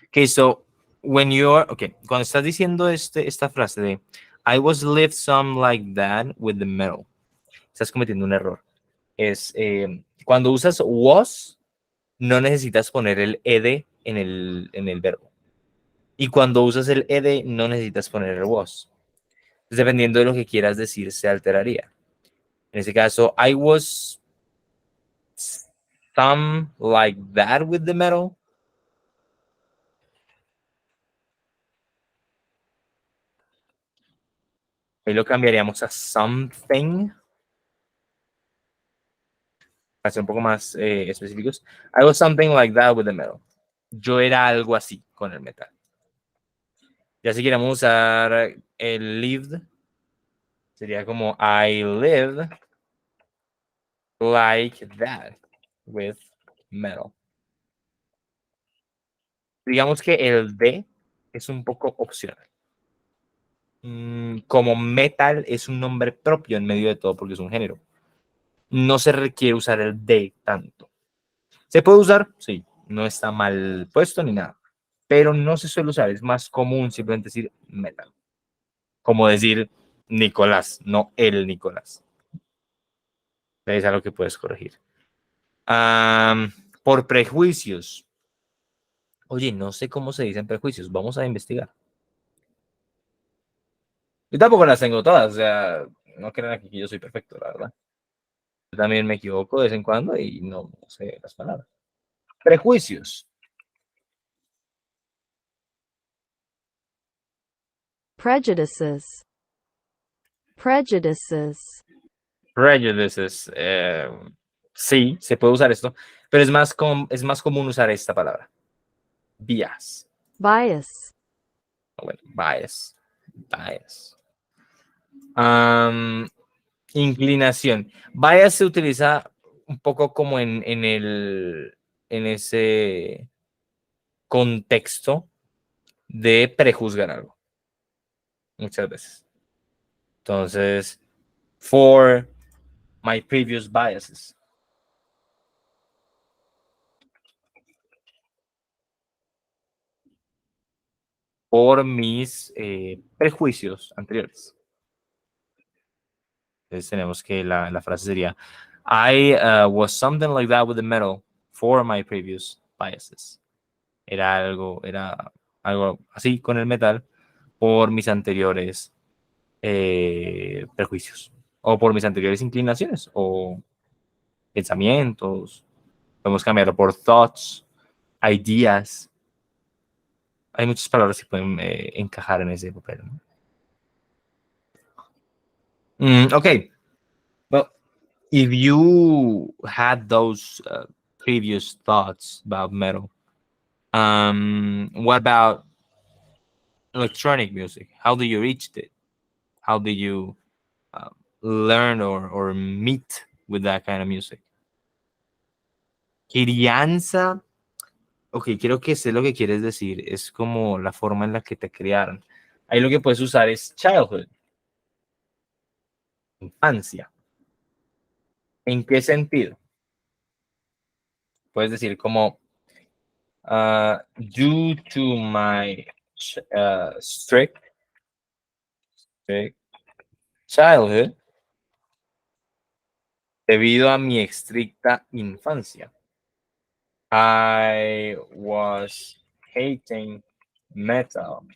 Okay, so cuando estás diciendo esta frase de I was lived some like that with the metal, estás cometiendo un error. Es cuando usas was, no necesitas poner el ed en el verbo. Y cuando usas el ed, no necesitas poner el was. Entonces, dependiendo de lo que quieras decir, se alteraría. En ese caso, I was some like that with the metal. Ahí lo cambiaríamos a something. Para ser un poco más específicos. I was something like that with the metal. Yo era algo así con el metal. Ya si queremos usar el lived, sería como I lived like that with metal. Digamos que el de es un poco opcional. Como metal es un nombre propio en medio de todo porque es un género. No se requiere usar el de tanto. ¿Se puede usar? Sí, no está mal puesto ni nada. Pero no se suele usar, es más común simplemente decir metal. Como decir Nicolás, no el Nicolás. Es algo que puedes corregir. Por prejuicios. Oye, no sé cómo se dicen prejuicios, vamos a investigar. Yo tampoco las tengo todas, o sea, no crean aquí que yo soy perfecto, la verdad. Yo también me equivoco de vez en cuando y no sé las palabras. Prejuicios. Prejudices. Prejudices. Prejudices. Sí, se puede usar esto, pero es más común usar esta palabra. Bias. Bias. Bueno, bias. Bias. Inclinación. Bias se utiliza un poco como en ese contexto de prejuzgar algo. Muchas veces. Entonces, for my previous biases. Por mis prejuicios anteriores. Entonces tenemos que la frase sería I was something like that with the metal for my previous biases. Era algo así con el metal por mis anteriores prejuicios o por mis anteriores inclinaciones o pensamientos. Podemos cambiarlo por thoughts, ideas. Hay muchas palabras que pueden encajar en ese papel, ¿no? Okay. Well, if you had those previous thoughts about metal, what about electronic music? How do you reach it? How do you learn or meet with that kind of music? Crianza. Ok, creo que sé lo que quieres decir. Es como la forma en la que te criaron. Ahí lo que puedes usar es childhood. infancia. ¿En qué sentido? Puedes decir como, due to my strict childhood, debido a mi estricta infancia, I was hating metal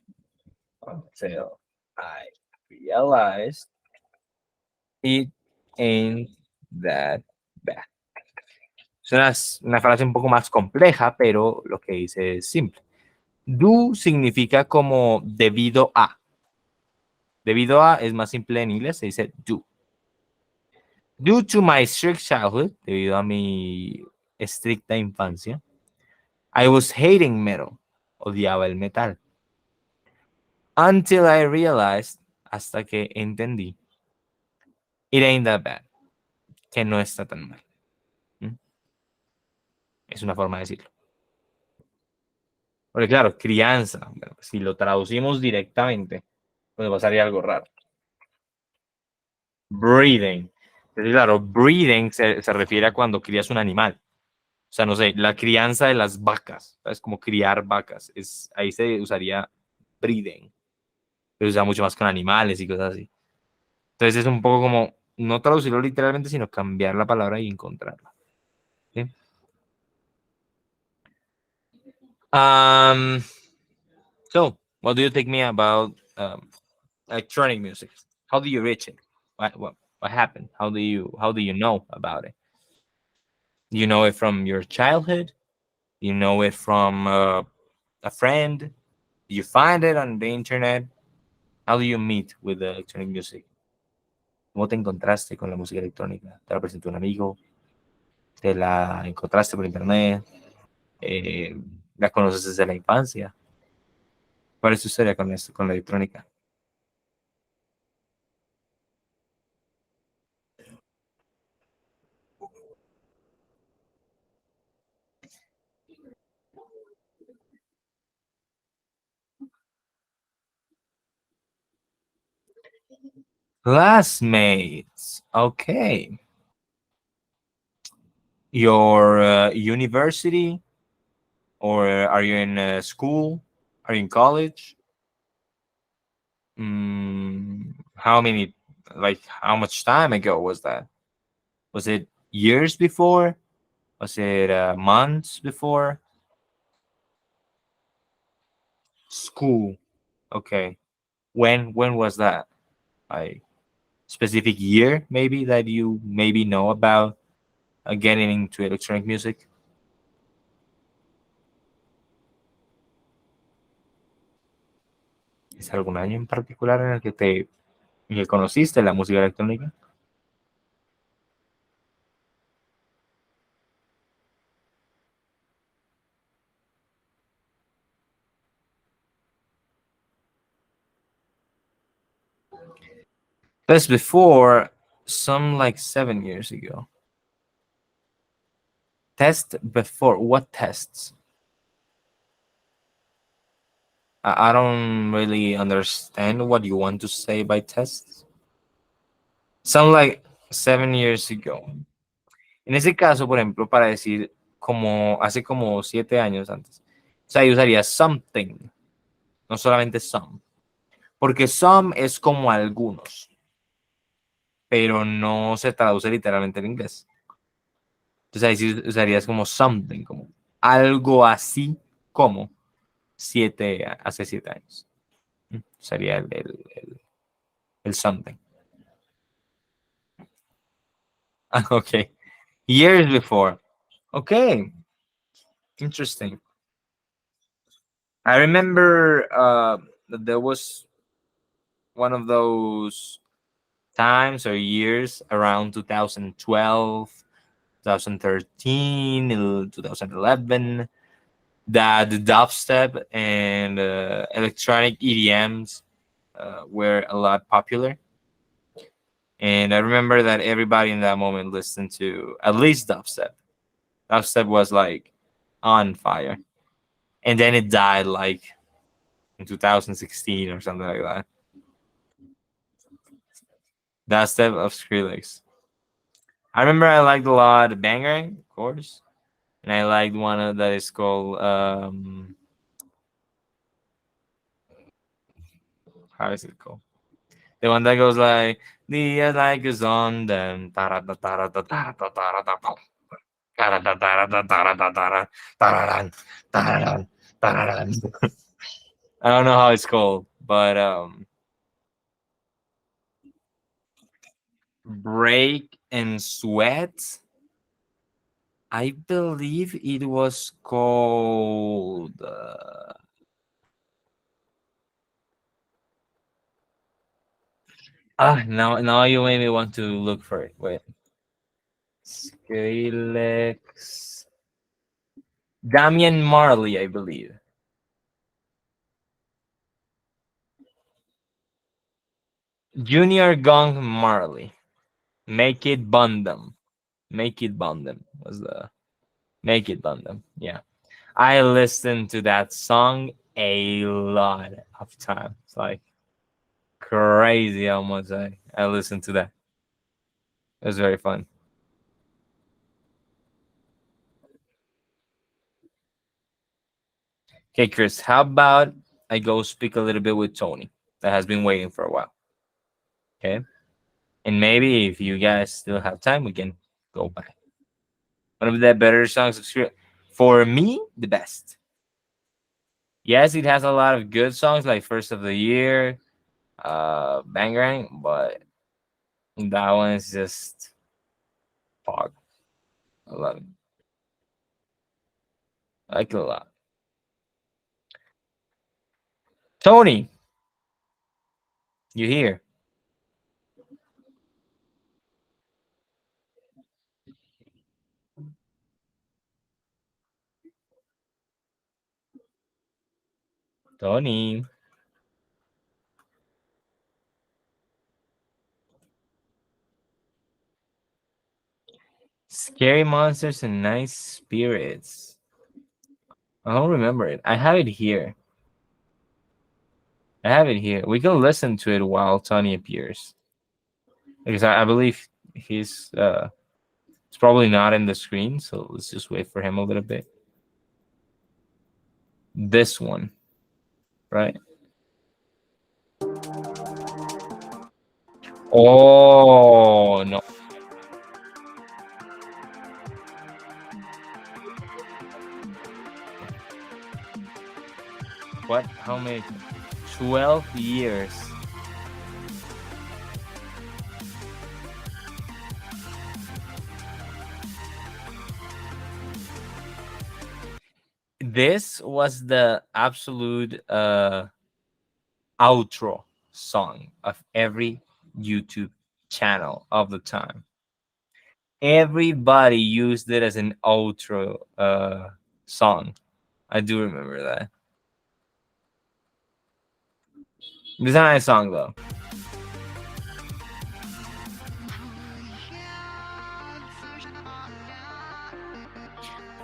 until I realized it ain't that bad. Es una frase un poco más compleja, pero lo que dice es simple. Do significa como debido a. Debido a es más simple en inglés, se dice do. Due to my strict childhood, debido a mi estricta infancia, I was hating metal. Odiaba el metal. Until I realized, hasta que entendí, it ain't that bad, que no está tan mal. ¿Mm? Es una forma de decirlo. Porque claro, crianza, bueno, si lo traducimos directamente, pues pasaría algo raro. Breeding. Entonces, claro, breeding se refiere a cuando crías un animal. O sea, no sé, la crianza de las vacas, es como criar vacas. Ahí se usaría breeding. Se usa mucho más con animales y cosas así. Entonces es un poco como, no traducirlo literalmente, sino cambiar la palabra y encontrarla. ¿Sí? So, what do you think me about electronic music? How do you reach it? What happened? How do you know about it? Do you know it from your childhood? Do you know it from a friend? Do you find it on the internet? How do you meet with the electronic music? ¿Cómo te encontraste con la música electrónica? ¿Te la presentó un amigo? ¿Te la encontraste por internet? ¿La conoces desde la infancia? ¿Cuál es tu historia con esto, con la electrónica? Classmates. Okay. Your university? Or are you in school? Are you in college? How many, like, how much time ago was that? Was it years before? Was it months before? School. Okay. When was that? A specific year, maybe, that you maybe know about getting into electronic music? ¿Es algún año en particular en el que en que conociste la música electrónica? That's before, some like 7 years ago. Test before, what tests? I don't really understand what you want to say by tests. Some like 7 years ago. En ese caso, por ejemplo, para decir como hace como 7 años antes, o sea, yo usaría something, no solamente some, porque some es como algunos, pero no se traduce literalmente en inglés. Entonces ahí sí usarías como something, como algo así como hace 7 años. Sería el something. Okay. Years before. Okay. Interesting. I remember that there was one of those times or years around 2012, 2013, 2011 that the dubstep and electronic EDMs were a lot popular. And I remember that everybody in that moment listened to at least dubstep. Dubstep was like on fire. And then it died like in 2016 or something like that. That step of Skrillex. I remember I liked a lot Bangarang, of course, and I liked one that is called how is it called? The one that goes like the like is on them. I don't know how it's called, but Break and Sweat. I believe it was called. Now you made me want to look for it. Wait, Skrillex, Damian Marley, I believe. Junior Gong Marley. Make it Bundum. Make it Bundum was the Make it Bundum. Yeah. I listened to that song a lot of times. Like crazy how much I listened to that. It was very fun. Okay, Chris, how about I go speak a little bit with Tony that has been waiting for a while? Okay. And maybe if you guys still have time, we can go back. One of the better songs of Skrillex. For me, the best. Yes, it has a lot of good songs like First of the Year, Bangarang, but that one is just fog. I love it. I like it a lot. Tony, you here? Tony. Scary Monsters and Nice Spirits. I don't remember it. I have it here. I have it here. We can listen to it while Tony appears. Because I believe it's probably not in the screen, so let's just wait for him a little bit. This one, right? Oh no. What? How many? 12 years. This was the absolute outro song of every YouTube channel of the time. Everybody used it as an outro song. I do remember that. It's a nice song though.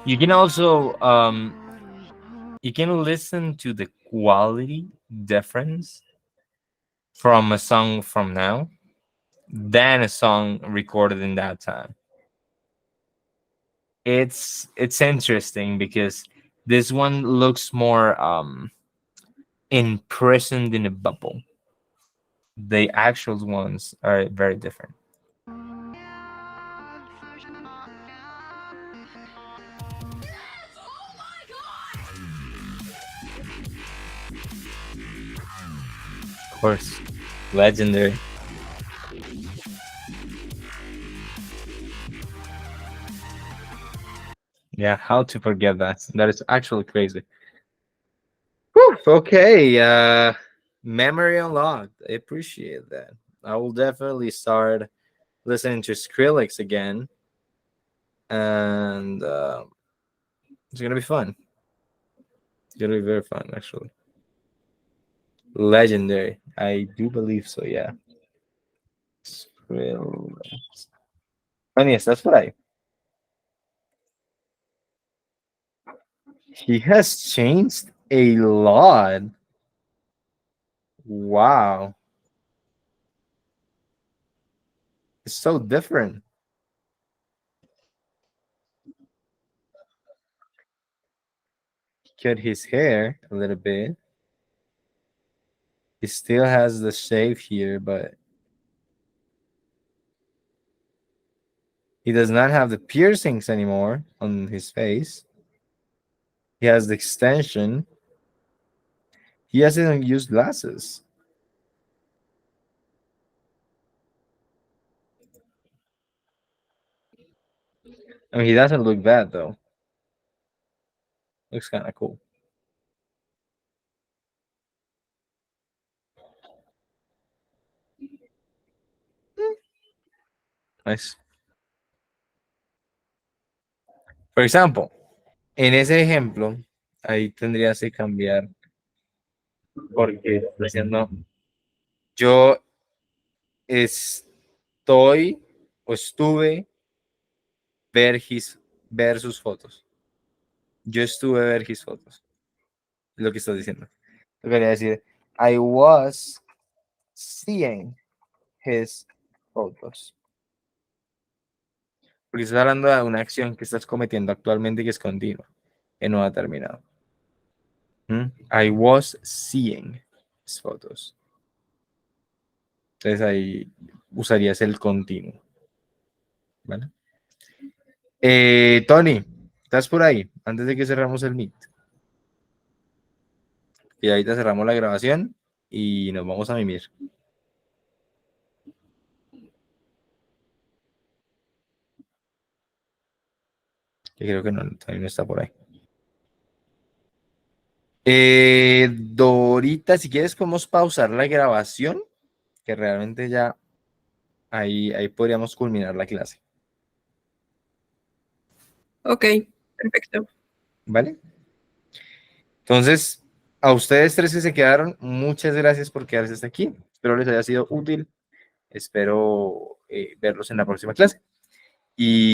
You can also you can listen to the quality difference from a song from now than a song recorded in that time. It's interesting because this one looks more imprisoned in a bubble. The actual ones are very different. Of course, legendary. Yeah, how to forget that? That is actually crazy. Whew, okay, memory unlocked. I appreciate that. I will definitely start listening to Skrillex again, and it's gonna be fun. It's gonna be very fun, actually. Legendary. I do believe so. Yeah. Skrillex. And yes, that's what I. He has changed a lot. Wow. It's so different. Cut his hair a little bit. He still has the shave here, but he does not have the piercings anymore on his face. He has the extension. He hasn't used glasses. I mean, he doesn't look bad though. Looks kind of cool. Nice. Por ejemplo, en ese ejemplo, ahí tendrías que cambiar porque está diciendo yo estoy o estuve ver sus fotos. Yo estuve ver his fotos. Es lo que estás diciendo. Yo quería decir, I was seeing his photos. Porque estás hablando de una acción que estás cometiendo actualmente que es continua, que no ha terminado. I was seeing his photos. Entonces ahí usarías el continuo. ¿Vale? Tony, ¿estás por ahí? Antes de que cerramos el Meet. Y ahorita cerramos la grabación y nos vamos a mimir. Yo creo que no, todavía no está por ahí. Dorita, si quieres podemos pausar la grabación, que realmente ya ahí podríamos culminar la clase. Ok, perfecto. ¿Vale? Entonces, a ustedes tres que se quedaron, muchas gracias por quedarse hasta aquí. Espero les haya sido útil. Espero verlos en la próxima clase. Y